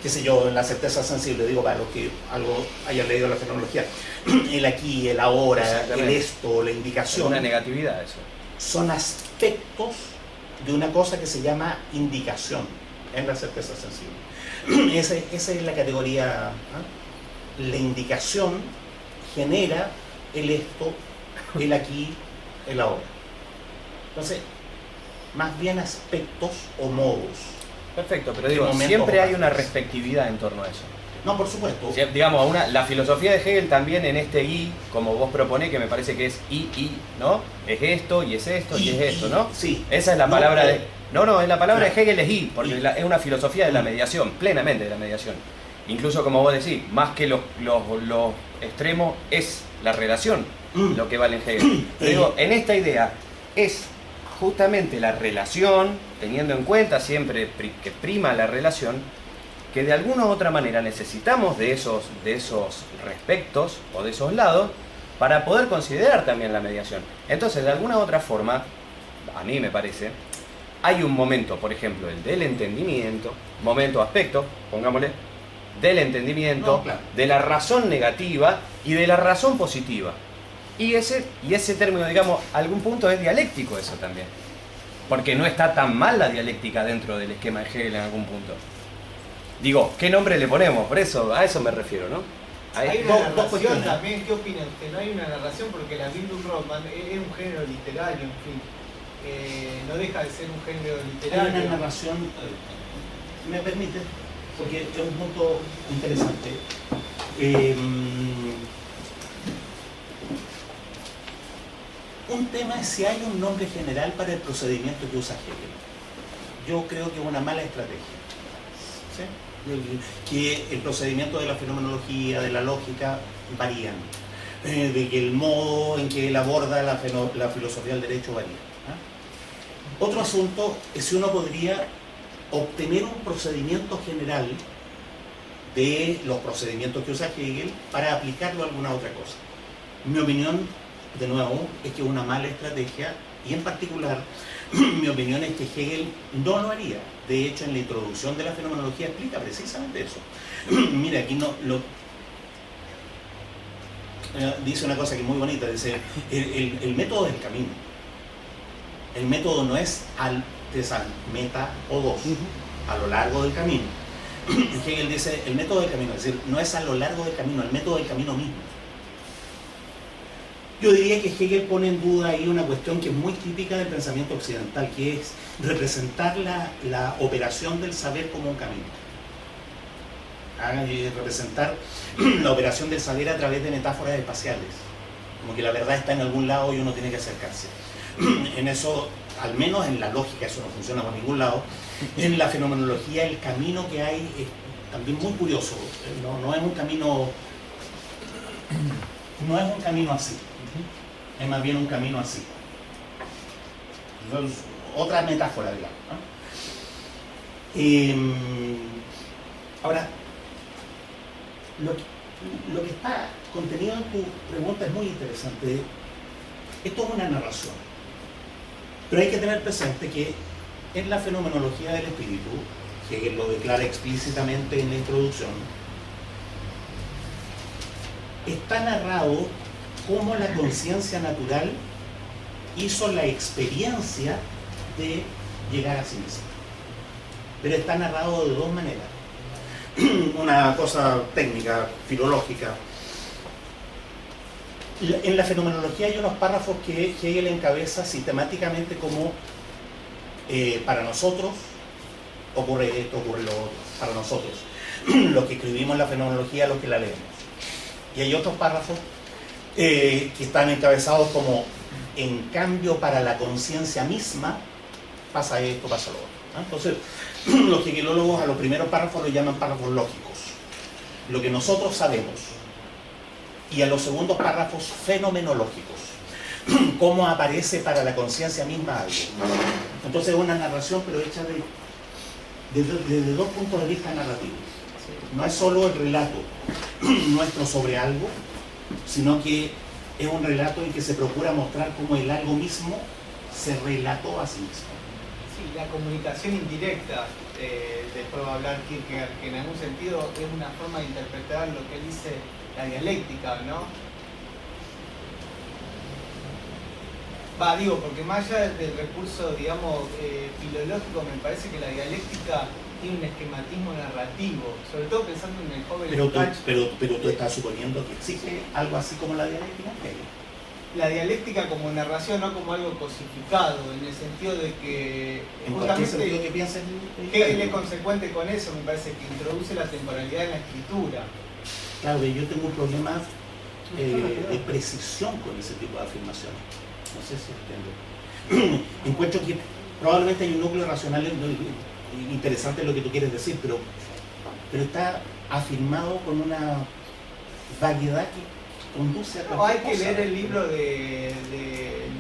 qué sé yo, en la certeza sensible, digo para los que algo hayan leído la fenomenología, el aquí, el ahora, el esto, la indicación. Una negatividad eso. Son aspectos de una cosa que se llama indicación en la certeza sensible. Esa es la categoría. La indicación genera el esto, el aquí, el ahora. Entonces, más bien aspectos o modos. Perfecto, pero digo, siempre hay una respectividad en torno a eso. No, por supuesto. Si, digamos, la filosofía de Hegel también en este y, como vos proponés, que me parece que es y, ¿no? Es esto, y es esto, y es esto, ¿no? Sí. Esa es la palabra de... No, la palabra de Hegel es y, porque es una filosofía de la mediación, plenamente de la mediación. Incluso, como vos decís, más que los extremos, es la relación lo que vale en Hegel. Pero digo, en esta idea es justamente la relación, teniendo en cuenta siempre que prima la relación, que de alguna u otra manera necesitamos de esos respectos o de esos lados para poder considerar también la mediación. Entonces, de alguna u otra forma, a mí me parece, hay un momento, por ejemplo, el del entendimiento, momento, aspecto, pongámosle, del entendimiento, de la razón negativa y de la razón positiva. Y ese término, digamos, a algún punto es dialéctico eso también. Porque no está tan mal la dialéctica dentro del esquema de Hegel en algún punto. Digo, ¿qué nombre le ponemos? Por eso, a eso me refiero, ¿no? Hay una narración también, ¿qué opina usted? No hay una narración porque la Bildungsroman es un género literario, en fin. No deja de ser un género literario. Hay una narración, me permite, porque es un punto interesante. Un tema es si hay un nombre general para el procedimiento que usa Hegel. Yo creo que es una mala estrategia. ¿Sí? Que el procedimiento de la fenomenología, de la lógica, varían. De que el modo en que él aborda la filosofía del derecho varía. Otro asunto es si uno podría obtener un procedimiento general de los procedimientos que usa Hegel para aplicarlo a alguna otra cosa. Mi opinión, de nuevo, es que es una mala estrategia y en particular mi opinión es que Hegel no lo haría. De hecho, en la introducción de la fenomenología explica precisamente eso. Mira, aquí dice una cosa que es muy bonita, dice, el método del camino. El método no es al meta o dos, a lo largo del camino. Hegel dice, el método del camino, es decir, no es a lo largo del camino, el método del camino mismo. Yo diría que Hegel pone en duda ahí una cuestión que es muy típica del pensamiento occidental, que es representar la operación del saber como un camino. Y representar la operación del saber a través de metáforas espaciales. Como que la verdad está en algún lado y uno tiene que acercarse. En eso, al menos en la lógica, eso no funciona por ningún lado. En la fenomenología, el camino que hay es también muy curioso. No es un camino... No es un camino así. Es más bien un camino así. Entonces, otra metáfora, digamos, ¿no? Ahora, lo que está contenido en tu pregunta es muy interesante. Esto es una narración. Pero hay que tener presente que en la fenomenología del espíritu, Hegel lo declara explícitamente en la introducción, está narrado cómo la conciencia natural hizo la experiencia de llegar a sí misma. Pero está narrado de dos maneras. Una cosa técnica, filológica. En la fenomenología hay unos párrafos que Hegel encabeza sistemáticamente como para nosotros ocurre esto, ocurre lo otro. Para nosotros, los que escribimos la fenomenología, los que la leemos. Y hay otros párrafos que están encabezados como en cambio para la conciencia misma pasa esto, pasa lo otro. Entonces, los hegelólogos a los primeros párrafos los llaman párrafos lógicos, lo que nosotros sabemos, y a los segundos párrafos fenomenológicos, cómo aparece para la conciencia misma algo. Entonces es una narración, pero hecha desde dos puntos de vista narrativos. No es solo el relato nuestro sobre algo, sino que es un relato en que se procura mostrar cómo el algo mismo se relató a sí mismo. Sí, la comunicación indirecta, después va a hablar Kierkegaard, que en algún sentido es una forma de interpretar lo que dice la dialéctica, ¿no? Digo, porque más allá del recurso, digamos, filológico, me parece que la dialéctica tiene un esquematismo narrativo, sobre todo pensando en el joven Lukács. Pero tú estás suponiendo que existe algo así como la dialéctica. La dialéctica como narración, no como algo cosificado, en el sentido de que justamente Hegel es consecuente con eso, me parece que introduce la temporalidad en la escritura. Claro, yo tengo un problema de precisión con ese tipo de afirmaciones. No sé si entiendo. Encuentro que probablemente hay un núcleo racional interesante en lo que tú quieres decir, pero está afirmado con una vaguedad que conduce a hay que leer el libro de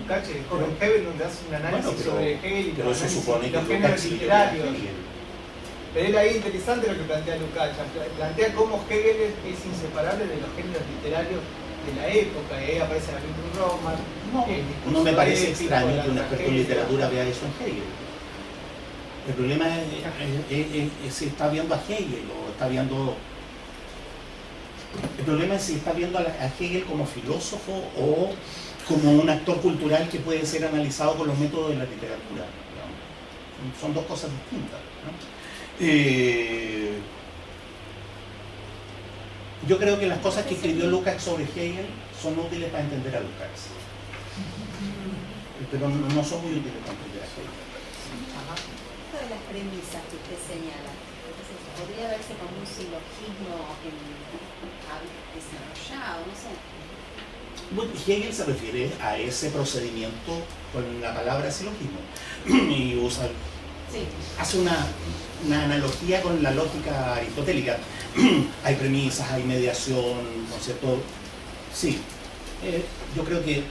Lukács, el joven Hegel, donde hace un análisis sobre Hegel y los géneros literarios. Pero es ahí interesante lo que plantea Lukács, plantea cómo Hegel es inseparable de los géneros literarios de la época, y ahí aparece la Biblia Roma. No me parece extraño que un experto en literatura vea eso en Hegel. El problema es si está viendo a Hegel o está viendo... El problema es si está viendo a Hegel como filósofo o como un actor cultural que puede ser analizado con los métodos de la literatura. ¿No? Son dos cosas distintas, ¿no? Yo creo que las cosas que escribió Lukács sobre Hegel son útiles para entender a Lukács, pero no son muy útiles para entender a Hegel. Esto de las premisas que usted señala, entonces, podría verse como un silogismo desarrollado, no sé. Bueno, Hegel se refiere a ese procedimiento con la palabra silogismo y usa, hace una analogía con la lógica aristotélica. Hay premisas, hay mediación, ¿no es cierto? Sí, yo creo que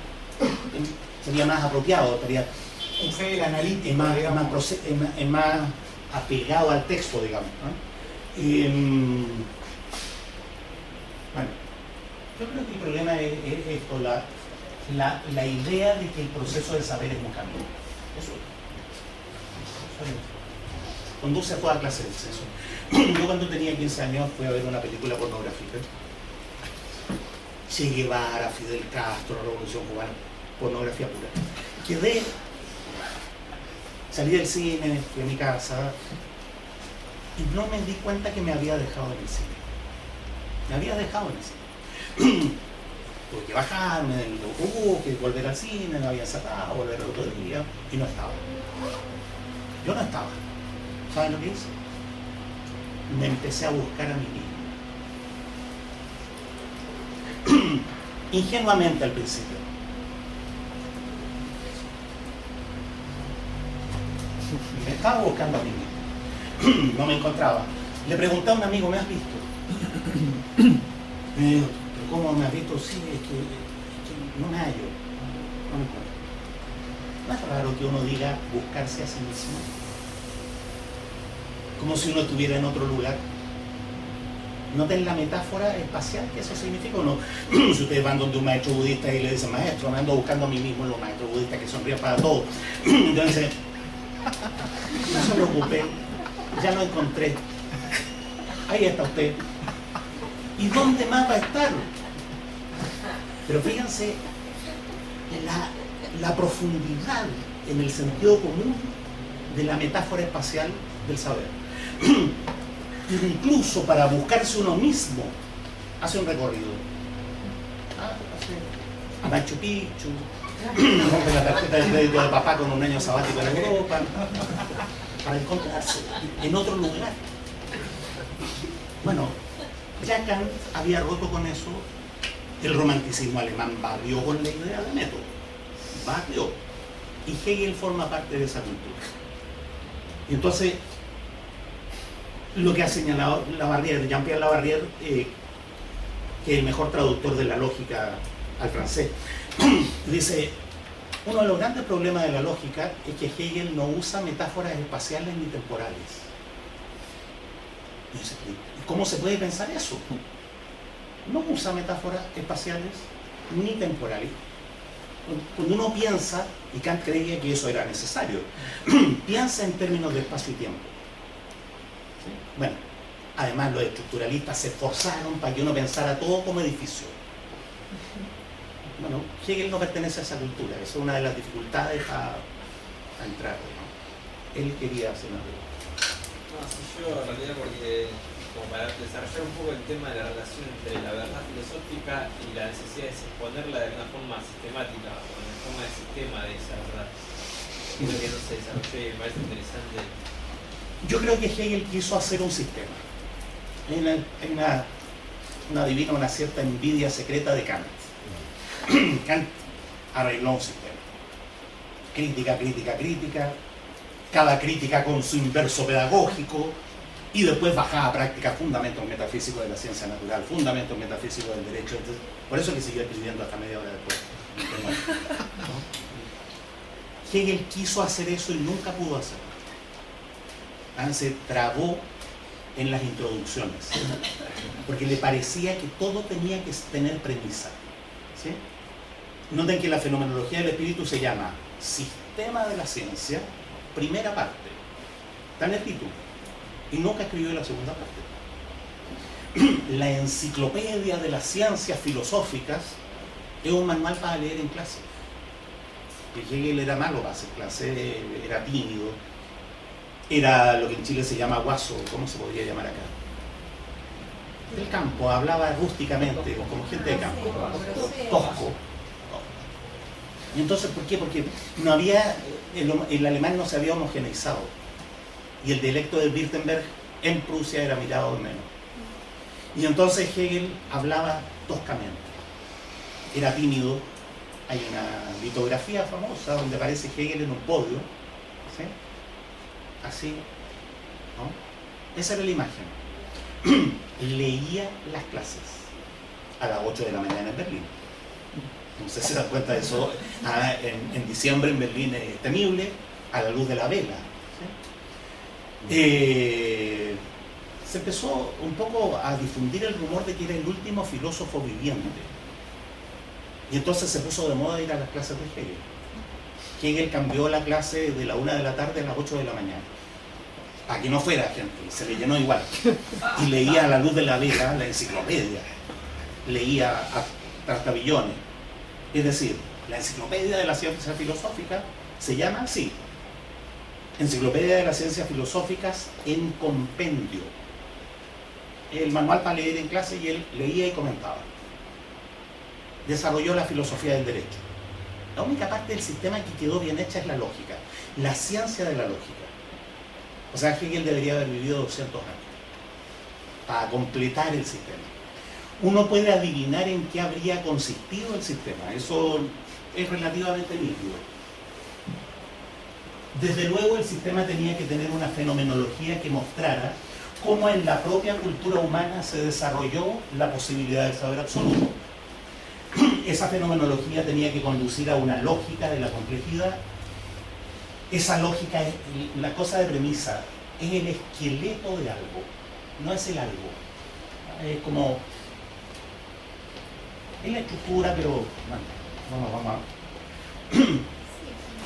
sería más apropiado, estaría un Hegel analítico, es más apegado al texto, digamos, ¿no? Bueno, yo creo que el problema es esto, la idea de que el proceso del saber es un camino. Eso conduce a toda clase de exceso. Yo cuando tenía 15 años fui a ver una película pornográfica. Che Guevara, Fidel Castro, la Revolución Cubana, pornografía pura. Salí del cine, fui a mi casa y no me di cuenta que me había dejado en el cine. Me había dejado en el cine. Tuve que bajarme, hubo que volver al cine, me había cerrado, volver al otro día y no estaba. Yo no estaba. ¿Saben lo que hice? Me empecé a buscar a mí mismo. Ingenuamente al principio. Me estaba buscando a mí mismo. No me encontraba. Le pregunté a un amigo, ¿me has visto? Me dijo, ¿cómo me has visto? Sí, es que no me hallo. No me encuentro. ¿No es raro que uno diga buscarse a sí mismo? Como si uno estuviera en otro lugar. ¿Noten la metáfora espacial que eso significa o no? Si ustedes van donde un maestro budista y le dicen, maestro, me ando buscando a mí mismo, los maestros budistas que sonríen para todo. Entonces, no se preocupe, ya lo encontré. Ahí está usted. ¿Y dónde más va a estar? Pero fíjense la profundidad en el sentido común de la metáfora espacial del saber. Incluso para buscarse uno mismo, hace un recorrido. A Machu Picchu, rompe la tarjeta de crédito de papá con un año sabático en Europa, para encontrarse en otro lugar. Bueno, ya Kant había roto con eso, el romanticismo alemán barrió con la idea de método, barrió, y Hegel forma parte de esa cultura. Entonces, lo que ha señalado Jean-Pierre Labarrière, que es el mejor traductor de la lógica al francés, dice, uno de los grandes problemas de la lógica es que Hegel no usa metáforas espaciales ni temporales. ¿Cómo se puede pensar eso? No usa metáforas espaciales ni temporales. Cuando uno piensa, y Kant creía que eso era necesario, piensa en términos de espacio y tiempo. ¿Sí? Bueno, además los estructuralistas se esforzaron para que uno pensara todo como edificio. Bueno, Hegel no pertenece a esa cultura, esa es una de las dificultades a entrar, ¿no? Él quería hacer una pregunta. No, sí, yo en realidad porque, como para desarrollar un poco el tema de la relación entre la verdad filosófica y la necesidad de exponerla de una forma sistemática, o en forma de sistema de esa verdad. Creo que no se desarrolló y me parece interesante. Yo creo que Hegel quiso hacer un sistema. Hay una cierta envidia secreta de Kant. Kant arregló un sistema. Crítica, crítica, crítica. Cada crítica con su inverso pedagógico. Y después bajaba a práctica fundamentos metafísicos de la ciencia natural, fundamentos metafísicos del derecho. Entonces, por eso que siguió escribiendo hasta media hora después. ¿No? Hegel quiso hacer eso y nunca pudo hacerlo. Se trabó en las introducciones, porque le parecía que todo tenía que tener premisa. ¿Sí? Noten que la fenomenología del espíritu se llama Sistema de la Ciencia, primera parte. Está en el título. Y nunca escribió la segunda parte. La enciclopedia de las ciencias filosóficas es un manual para leer en clase. Que Hegel era malo para hacer clase, era tímido, era lo que en Chile se llama guaso, ¿cómo se podría llamar acá? Del campo, hablaba rústicamente, como gente de campo, tosco. Y entonces, ¿por qué? Porque no había, el alemán no se había homogeneizado. Y el dialecto de Württemberg en Prusia era mirado de menos. Y entonces Hegel hablaba toscamente. Era tímido. Hay una litografía famosa donde aparece Hegel en un podio. ¿Sí? Así. ¿No? Esa era la imagen. Leía las clases a las 8 de la mañana en Berlín. No sé si se dan cuenta de eso. En diciembre en Berlín es temible, a la luz de la vela. Se empezó un poco a difundir el rumor de que era el último filósofo viviente. Y entonces se puso de moda ir a las clases de Hegel. Hegel cambió la clase de la 1 de la tarde a las 8 de la mañana. Para que no fuera gente, se le llenó igual. Y leía a la luz de la vela la enciclopedia. Leía a trastabillones. Es decir, la enciclopedia de la ciencia filosófica se llama así. Enciclopedia de las Ciencias Filosóficas en compendio. El manual para leer en clase y él leía y comentaba. Desarrolló la filosofía del derecho. La única parte del sistema que quedó bien hecha es la lógica, la ciencia de la lógica. O sea, Hegel debería haber vivido 200 años para completar el sistema. Uno puede adivinar en qué habría consistido el sistema, eso es relativamente nítido. Desde luego el sistema tenía que tener una fenomenología que mostrara cómo en la propia cultura humana se desarrolló la posibilidad del saber absoluto. Esa fenomenología tenía que conducir a una lógica de la complejidad. Esa lógica, es la cosa de premisa, es el esqueleto de algo, no es el algo. Es como... es la estructura, pero... bueno, vamos a...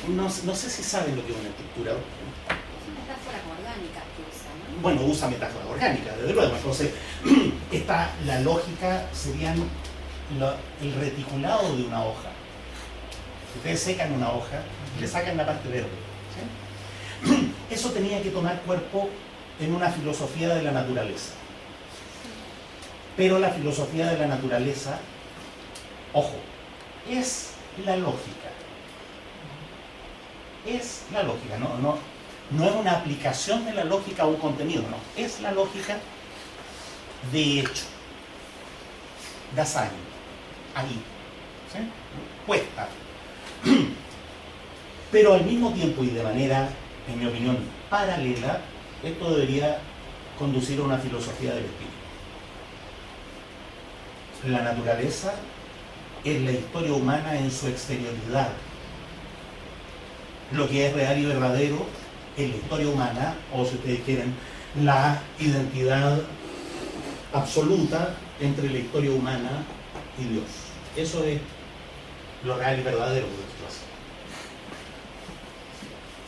No sé si saben lo que es una estructura. Metáforas orgánicas que usa, ¿no? Bueno, usa metáforas orgánicas, desde luego. Entonces, la lógica serían el reticulado de una hoja. Si ustedes secan una hoja, le sacan la parte verde. ¿Sí? Eso tenía que tomar cuerpo en una filosofía de la naturaleza. Pero la filosofía de la naturaleza, ojo, es la lógica. Es la lógica, no es una aplicación de la lógica a un contenido, no. Es la lógica de hecho. Dasein, ahí. ¿Sí? Puesta. Pero al mismo tiempo y de manera, en mi opinión, paralela, esto debería conducir a una filosofía del espíritu. La naturaleza es la historia humana en su exterioridad. Lo que es real y verdadero es la historia humana, o si ustedes quieren, la identidad absoluta entre la historia humana y Dios. Eso es lo real y verdadero, por decirlo así.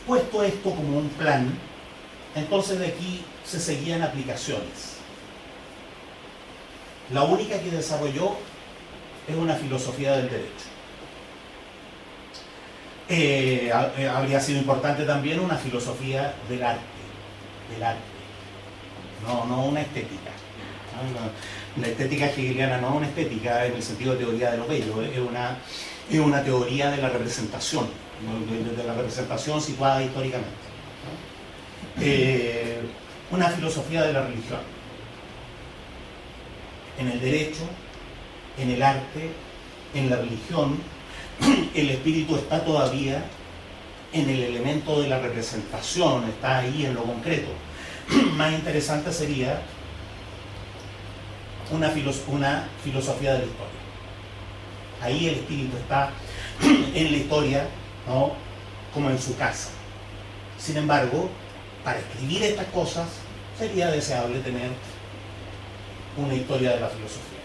Puesto esto como un plan, entonces de aquí se seguían aplicaciones. La única que desarrolló es una filosofía del derecho. Habría sido importante también una filosofía del arte, no una estética. La estética hegeliana no es una estética en el sentido de teoría de lo bello, es una teoría de la representación, de la representación situada históricamente. Una filosofía de la religión. En el derecho, en el arte, en la religión, el espíritu está todavía en el elemento de la representación, está ahí en lo concreto. Más interesante sería una filosofía de la historia. Ahí el espíritu está en la historia, ¿no?, como en su casa. Sin embargo, para escribir estas cosas sería deseable tener una historia de la filosofía.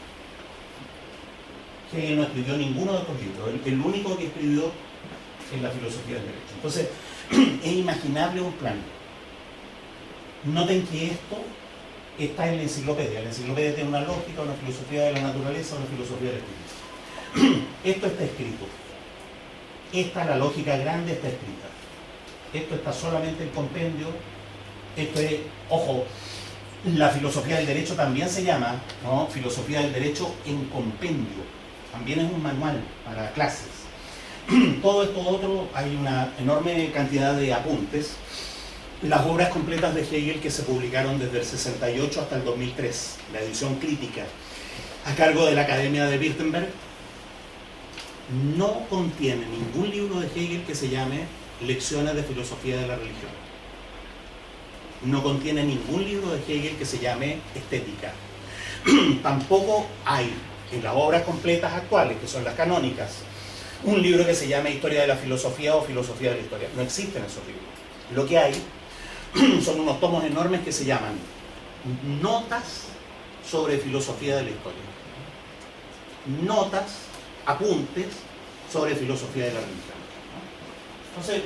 Hegel no escribió ninguno de estos libros, el único que escribió es la filosofía del derecho. Entonces, es imaginable un plan. Noten que esto está en la enciclopedia. La enciclopedia tiene una lógica, una filosofía de la naturaleza, una filosofía del espíritu. Esto está escrito. Esta, la lógica grande, está escrita. Esto está solamente en compendio. Esto es, ojo, la filosofía del derecho también se llama, ¿no?, filosofía del derecho en compendio. También es un manual para clases. Todo esto otro, hay una enorme cantidad de apuntes. Las obras completas de Hegel que se publicaron desde el 68 hasta el 2003, la edición crítica, a cargo de la Academia de Wittenberg, no contiene ningún libro de Hegel que se llame Lecciones de Filosofía de la Religión. No contiene ningún libro de Hegel que se llame Estética. Tampoco hay en las obras completas actuales, que son las canónicas, un libro que se llame Historia de la Filosofía o Filosofía de la Historia. No existen esos libros. Lo que hay son unos tomos enormes que se llaman Notas sobre Filosofía de la Historia. Notas, apuntes sobre Filosofía de la Religión. Entonces,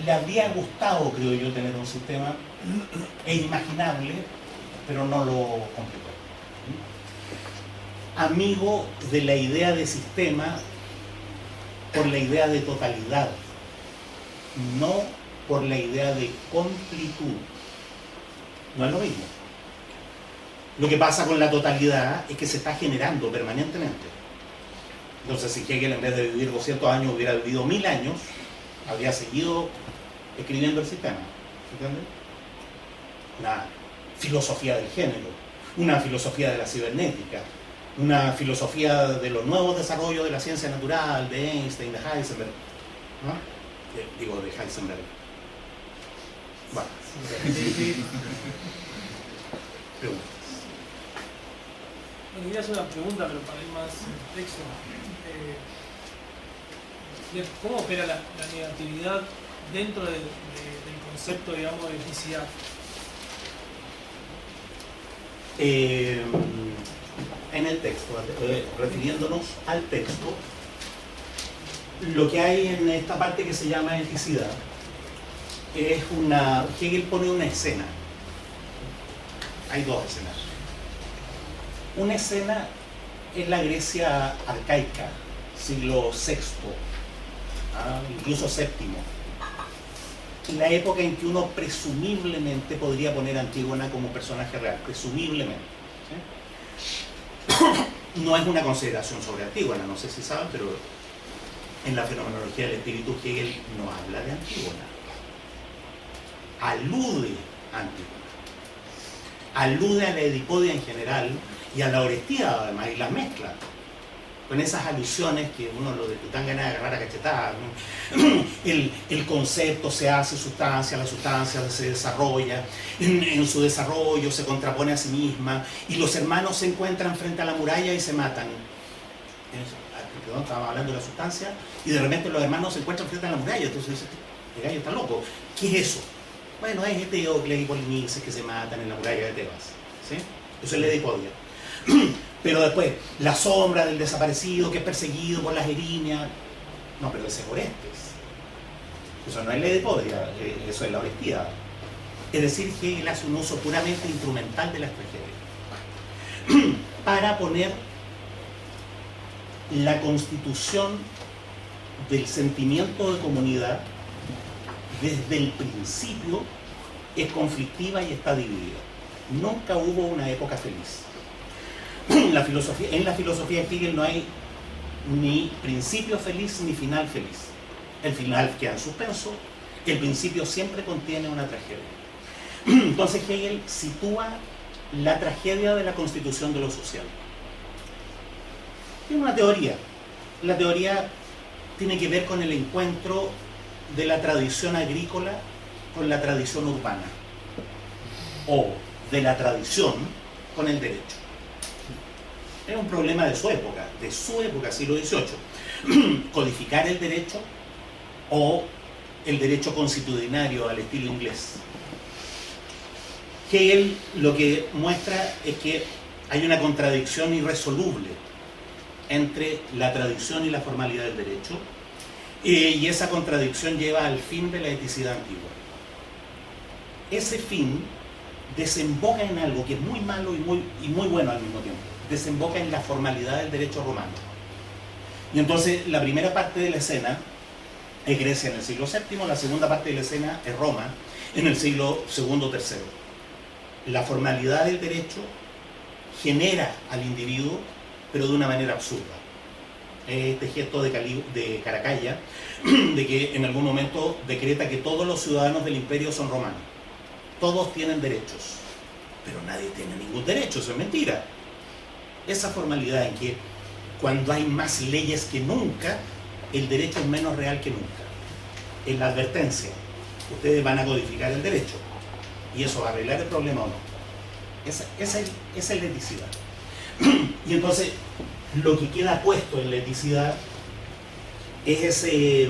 le habría gustado, creo yo, tener un sistema inimaginable, pero no lo completó. Amigo de la idea de sistema por la idea de totalidad, no por la idea de completud. No es lo mismo. Lo que pasa con la totalidad es que se está generando permanentemente. Entonces, si Hegel en vez de vivir 200 años hubiera vivido 1000 años, habría seguido escribiendo el sistema. ¿Entiendes? Una filosofía del género, una filosofía de la cibernética, una filosofía de los nuevos desarrollos de la ciencia natural, de Einstein, de Heisenberg, ¿no? Digo, de Heisenberg. Bueno. Preguntas. Me quería hacer una pregunta, pero para ir más en texto. ¿Cómo opera la negatividad dentro del concepto, digamos, de eticidad? En el texto, refiriéndonos al texto, lo que hay en esta parte que se llama eticidad es Hegel pone una escena. Hay dos escenas. Una escena es la Grecia arcaica, siglo VI, incluso VII. La época en que uno presumiblemente podría poner a Antígona como personaje real, presumiblemente. ¿Sí? No es una consideración sobre Antígona, no sé si saben, pero en la fenomenología del espíritu Hegel no habla de Antígona. Alude a Antígona. Alude a la Edipodia en general y a la Orestía además, y las mezcla. con esas alusiones que uno lo de tan ganas de agarrar a cachetadas, ¿no? El concepto se hace sustancia, la sustancia se desarrolla, en su desarrollo se contrapone a sí misma, y los hermanos se encuentran frente a la muralla y se matan. Perdón, estábamos hablando de la sustancia, y de repente los hermanos se encuentran frente a la muralla, entonces dice, el gallo está loco, ¿qué es eso? Bueno, es Eteocles y Polinices que se matan en la muralla de Tebas, ¿sí? Eso es la Edipodia. Pero después, la sombra del desaparecido que es perseguido por las erinias. No, pero ese es Orestes. Eso no es la Edipodia, eso es la Orestía. Es decir, que él hace un uso puramente instrumental de las tragedias para poner la constitución del sentimiento de comunidad desde el principio es conflictiva y está dividida. Nunca hubo una época feliz. En la filosofía de Hegel no hay ni principio feliz ni final feliz. El final queda en suspenso, el principio siempre contiene una tragedia. Entonces Hegel sitúa la tragedia de la constitución de lo social. Tiene una teoría. La teoría tiene que ver con el encuentro de la tradición agrícola con la tradición urbana, o de la tradición con el derecho. Era un problema de su época, siglo XVIII. Codificar el derecho o el derecho constitucionario al estilo inglés. Hegel lo que muestra es que hay una contradicción irresoluble entre la tradición y la formalidad del derecho, y esa contradicción lleva al fin de la eticidad antigua. Ese fin desemboca en algo que es muy malo y muy bueno al mismo tiempo. Desemboca en la formalidad del derecho romano. Y entonces la primera parte de la escena es Grecia en el siglo VII, la segunda parte de la escena es Roma en el siglo II, III. La formalidad del derecho genera al individuo, pero de una manera absurda. Este gesto de Caracalla, de que en algún momento decreta que todos los ciudadanos del imperio son romanos. Todos tienen derechos, pero nadie tiene ningún derecho, eso es mentira. Esa formalidad en que cuando hay más leyes que nunca, el derecho es menos real que nunca. Es la advertencia. Ustedes van a codificar el derecho. ¿Y eso va a arreglar el problema o no? Esa es la eticidad. Y entonces, lo que queda puesto en la eticidad es ese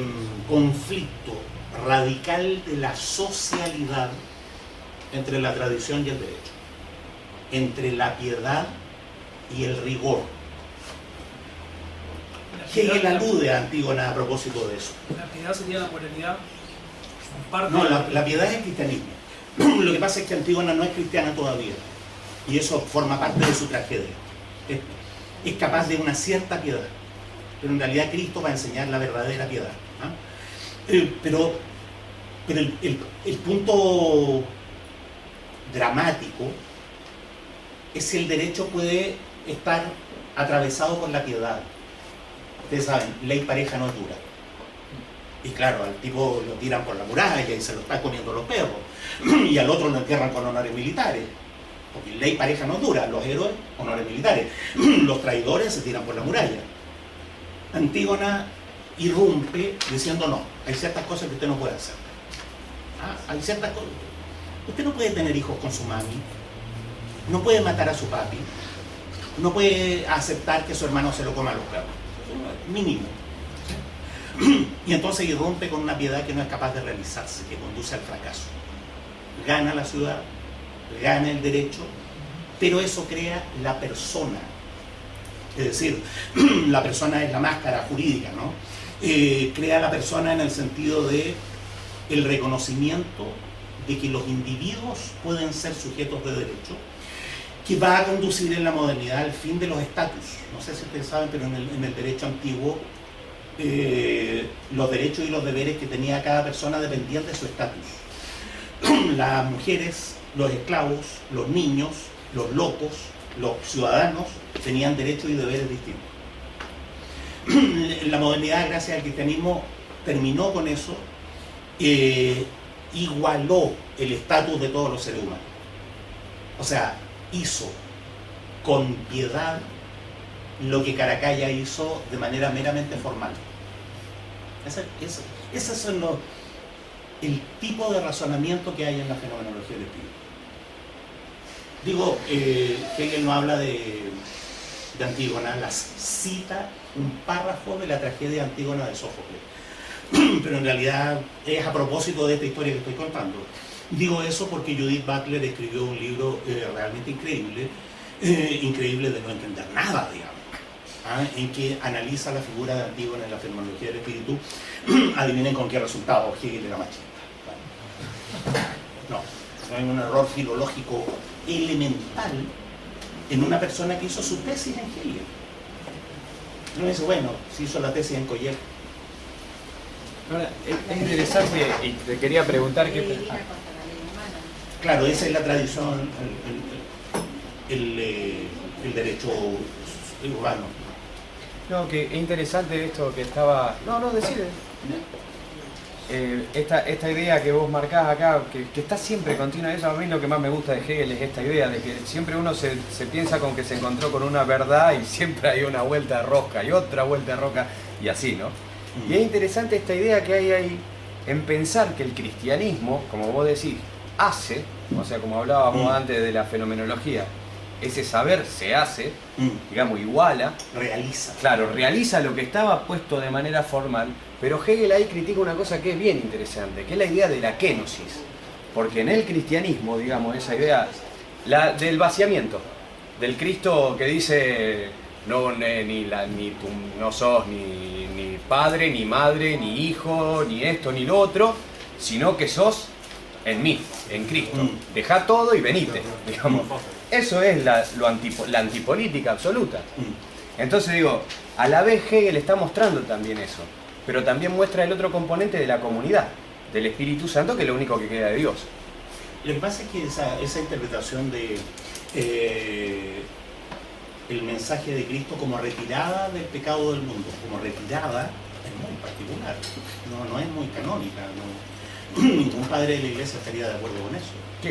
conflicto radical de la socialidad entre la tradición y el derecho, entre la piedad y el rigor. Hegel alude a Antígona a propósito de eso. ¿La piedad sería la moralidad? Parte no, la piedad es el cristianismo. Lo que pasa es que Antígona no es cristiana todavía, y eso forma parte de su tragedia. Es capaz de una cierta piedad, pero en realidad Cristo va a enseñar la verdadera piedad. Pero el punto dramático es si el derecho puede estar atravesado por la piedad. Ustedes saben, ley pareja no es dura. Y claro, al tipo lo tiran por la muralla y se lo están comiendo los perros. Y al otro lo entierran con honores militares. Porque ley pareja no es dura, los héroes, honores militares. Los traidores se tiran por la muralla. Antígona irrumpe diciendo no, hay ciertas cosas que usted no puede hacer. Hay ciertas cosas. Usted no puede tener hijos con su mami, no puede matar a su papi, no puede aceptar que su hermano se lo coma a los perros. Mínimo. Y entonces irrumpe con una piedad que no es capaz de realizarse, que conduce al fracaso. Gana la ciudad, gana el derecho, pero eso crea la persona. Es decir, la persona es la máscara jurídica, ¿no? Crea la persona en el sentido de el reconocimiento de que los individuos pueden ser sujetos de derecho, que va a conducir en la modernidad al fin de los estatus. No sé si ustedes saben, pero en el derecho antiguo los derechos y los deberes que tenía cada persona dependían de su estatus. Las mujeres, los esclavos, los niños, los locos, los ciudadanos tenían derechos y deberes distintos. La modernidad, gracias al cristianismo, terminó con eso, igualó el estatus de todos los seres humanos. O sea, hizo con piedad lo que Caracalla hizo de manera meramente formal. Ese es el tipo de razonamiento que hay en la fenomenología del espíritu. Digo, Hegel no habla de Antígona, cita un párrafo de la tragedia de Antígona de Sófocles, pero en realidad es a propósito de esta historia que estoy contando. Digo eso porque Judith Butler escribió un libro realmente increíble de no entender nada, digamos, en que analiza la figura de Antígona en la fenomenología del espíritu. Adivinen con qué resultado: Hegel era machista. No, hay un error filológico elemental en una persona que hizo su tesis en Hegel. Uno dice, bueno, si hizo la tesis en Collier. Ahora, es interesante, y te quería preguntar qué... Claro, esa es la tradición, el derecho urbano. No, que es interesante esto que estaba... No, decide. Esta idea que vos marcás acá, que está siempre continua, eso a mí lo que más me gusta de Hegel es esta idea de que siempre uno se piensa con que se encontró con una verdad y siempre hay una vuelta de rosca y otra vuelta de rosca y así, ¿no? Y es interesante esta idea que hay ahí en pensar que el cristianismo, como vos decís, hace, o sea, como hablábamos antes de la fenomenología, ese saber se hace, digamos, iguala, realiza. Claro, realiza lo que estaba puesto de manera formal, pero Hegel ahí critica una cosa que es bien interesante, que es la idea de la kenosis, porque en el cristianismo, digamos, esa idea del vaciamiento, del Cristo que dice no, ni tú no sos ni padre, ni madre, ni hijo, ni esto, ni lo otro, sino que sos en mí, en Cristo. Dejá todo y venite, digamos. Eso es la antipolítica absoluta. Entonces digo, a la vez Hegel está mostrando también eso, pero también muestra el otro componente de la comunidad, del Espíritu Santo, que es lo único que queda de Dios. Lo que pasa es que esa interpretación de el mensaje de Cristo como retirada del pecado del mundo, como retirada, es muy particular, no es muy canónica, ningún padre de la iglesia estaría de acuerdo con eso.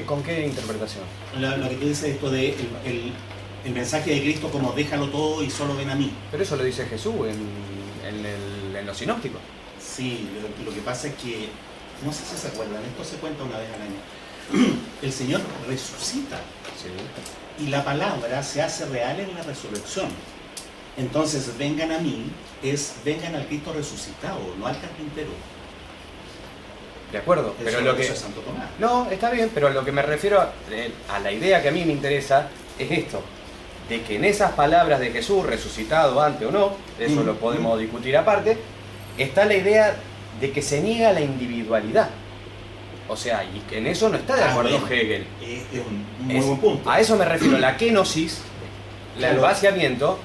¿Con qué interpretación? Lo que tú dices, esto de el mensaje de Cristo como déjalo todo y solo ven a mí. Pero eso lo dice Jesús en los sinópticos. Sí, lo que pasa es que, no sé si se acuerdan, esto se cuenta una vez al año. El Señor resucita. Sí. Y la palabra se hace real en la resurrección. Entonces, vengan a mí, vengan al Cristo resucitado, no al carpintero. De acuerdo, pero eso es Santo Tomás. No, está bien, pero lo que me refiero a la idea que a mí me interesa es esto, de que en esas palabras de Jesús, resucitado antes o no, eso lo podemos discutir aparte, está la idea de que se niega la individualidad. O sea, y que en eso no está de acuerdo Hegel. Es un muy buen punto. A eso me refiero, la kenosis, el vaciamiento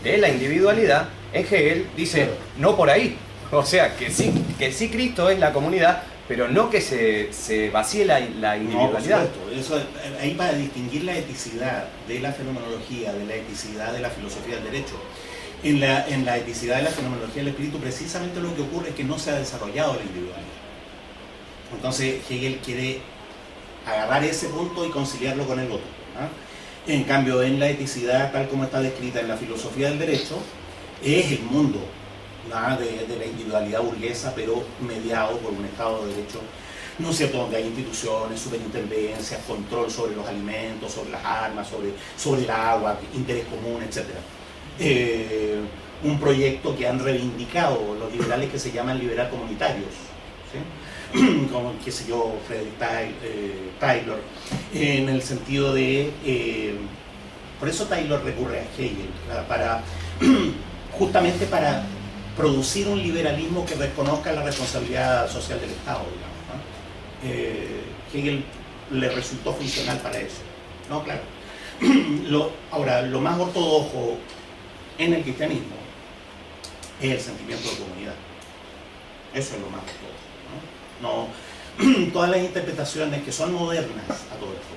de la individualidad, en Hegel dice, no por ahí. O sea, que sí Cristo es la comunidad, pero no que se vacíe la individualidad. No, por supuesto. Eso, ahí para distinguir la eticidad de la fenomenología, de la eticidad de la filosofía del derecho. En la eticidad de la fenomenología del espíritu, precisamente lo que ocurre es que no se ha desarrollado la individualidad. Entonces Hegel quiere agarrar ese punto y conciliarlo con el otro. En cambio, en la eticidad, tal como está descrita en la filosofía del derecho, es el mundo de la individualidad burguesa, pero mediado por un Estado de Derecho, ¿no es cierto?, donde hay instituciones, superintendencias, control sobre los alimentos, sobre las armas, sobre el agua, interés común, etc. Un proyecto que han reivindicado los liberales, que se llaman liberal comunitarios, ¿sí? Como, qué sé yo, Frederick Taylor, en el sentido de... por eso Taylor recurre a Hegel, justamente para producir un liberalismo que reconozca la responsabilidad social del Estado, digamos, ¿no? Hegel le resultó funcional para eso, ¿no? Claro. Ahora, lo más ortodoxo en el cristianismo es el sentimiento de comunidad. Eso es lo más ortodoxo. No, todas las interpretaciones que son modernas a todo esto,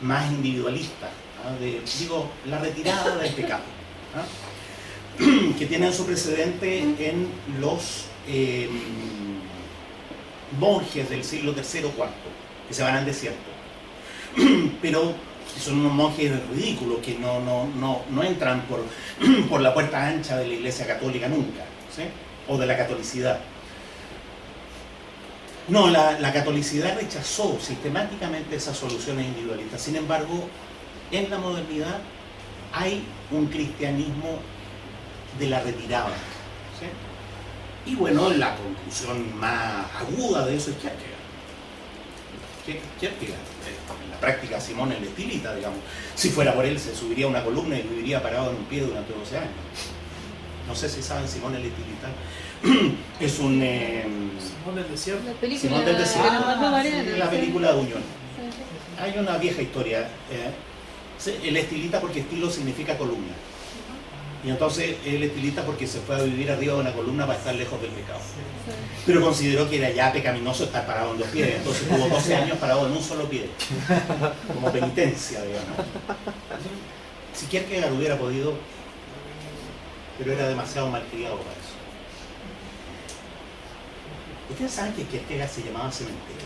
más individualistas, ¿no? La retirada del pecado, ¿no? Que tienen su precedente en los monjes del siglo III o IV, que se van al desierto. Pero Son unos monjes ridículos que no entran por la puerta ancha de la Iglesia Católica nunca, ¿sí? O de la catolicidad. No, la catolicidad rechazó sistemáticamente esas soluciones individualistas. Sin embargo, en la modernidad hay un cristianismo de la retirada, ¿sí? Y bueno, la conclusión más aguda de eso es Kierkegaard. En la práctica Simón el Estilita, digamos. Si fuera por él, se subiría a una columna y viviría parado en un pie durante 12 años. No sé si saben, Simón el Estilita es un... Simón del Desierto. Simón del Desierto. La película de Uñón. Hay una vieja historia. El estilita porque estilo significa columna. Y entonces el estilita porque se fue a vivir arriba de una columna para estar lejos del pecado. Pero consideró que era ya pecaminoso estar parado en 2 pies. Entonces tuvo 12 años parado en un solo pie. Como penitencia, digamos. Si Kierkegaard hubiera podido, pero era demasiado malcriado para eso. ¿Ustedes saben que Kierkegaard se llamaba Cementerio?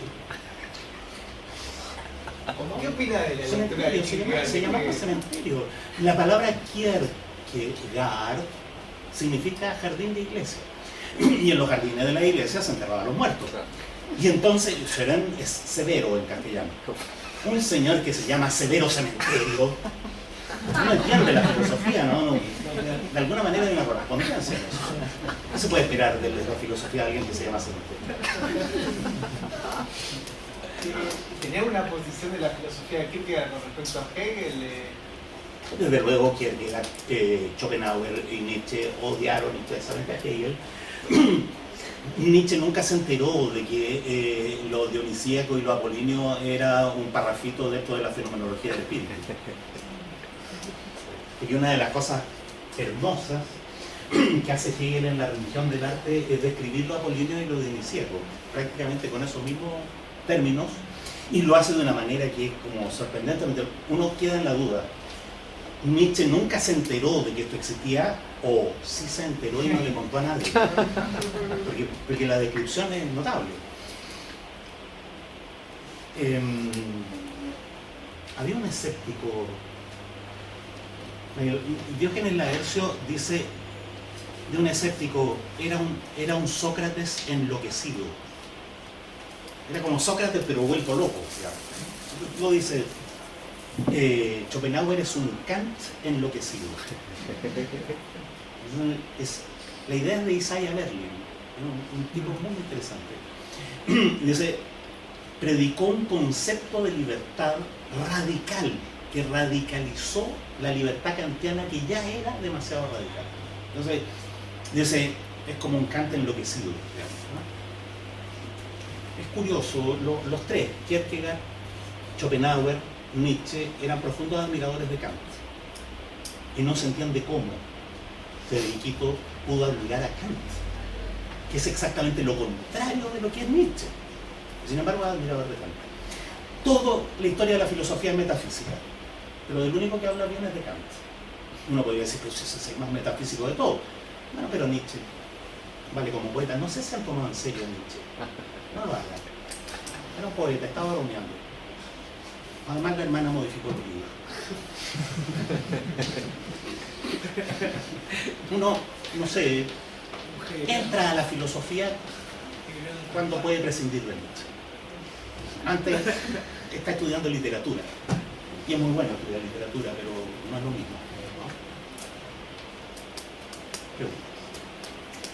¿Qué opina de la lectura de Kierkegaard? Se llamaba Cementerio. La palabra Kierkegaard significa jardín de iglesia. Y en los jardines de la iglesia se enterraban los muertos. Y entonces, Serán es severo en castellano. Un señor que se llama Severo Cementerio no entiende la filosofía, ¿no? De alguna manera hay una correspondencia en eso. No se puede esperar de la filosofía de alguien que se llama Cementerio. ¿Tenía una posición de la filosofía de Kierkegaard con respecto a Hegel? Desde luego Kierkegaard, Schopenhauer y Nietzsche odiaron intensamente a Hegel. Nietzsche nunca se enteró de que lo dionisíaco y lo apolíneo era un parrafito dentro de la fenomenología del espíritu. Y una de las cosas hermosas que hace Hegel en la religión del arte es describir lo apolíneo y lo dionisíaco, prácticamente con esos mismos términos, y lo hace de una manera que es como sorprendentemente, uno queda en la duda. Nietzsche nunca se enteró de que esto existía, o sí se enteró y no le contó a nadie, porque la descripción es notable. Había un escéptico, Diógenes Laercio dice de un escéptico, era un Sócrates enloquecido. Era como Sócrates pero vuelto loco, digamos. Lo dice Schopenhauer, es un Kant enloquecido. La idea es de Isaiah Berlin, un tipo muy interesante. Dice, predicó un concepto de libertad radical, que radicalizó la libertad kantiana, que ya era demasiado radical. Entonces, dice, es como un Kant enloquecido, digamos, ¿no? Es curioso, los tres, Kierkegaard, Schopenhauer, Nietzsche, eran profundos admiradores de Kant. Y no se entiende cómo Federiquito pudo admirar a Kant, que es exactamente lo contrario de lo que es Nietzsche. Sin embargo, es admirador de Kant. Toda la historia de la filosofía es metafísica, pero del único que habla bien es de Kant. Uno podría decir que ese es el más metafísico de todo. Bueno, pero Nietzsche, vale, como poeta, no sé si han tomado en serio a Nietzsche. No lo hagan. Era un poeta, estaba bromeando. Además, la hermana modificó el libro. Uno, no sé, entra a la filosofía cuando puede prescindir de Nietzsche. Antes está estudiando literatura. Y es muy bueno estudiar literatura, pero no es lo mismo, ¿no?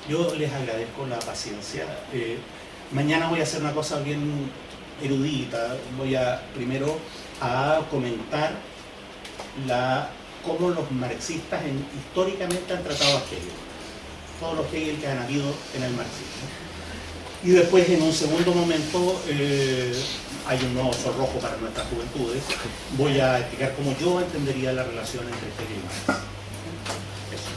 Yo les agradezco la paciencia. Mañana voy a hacer una cosa bien erudita. Voy a primero a comentar cómo los marxistas históricamente han tratado a Hegel. Todos los Hegel que han habido en el marxismo. Y después, en un segundo momento, hay un nuevo sonrojo para nuestras juventudes. Voy a explicar cómo yo entendería la relación entre Hegel y Marx. Eso.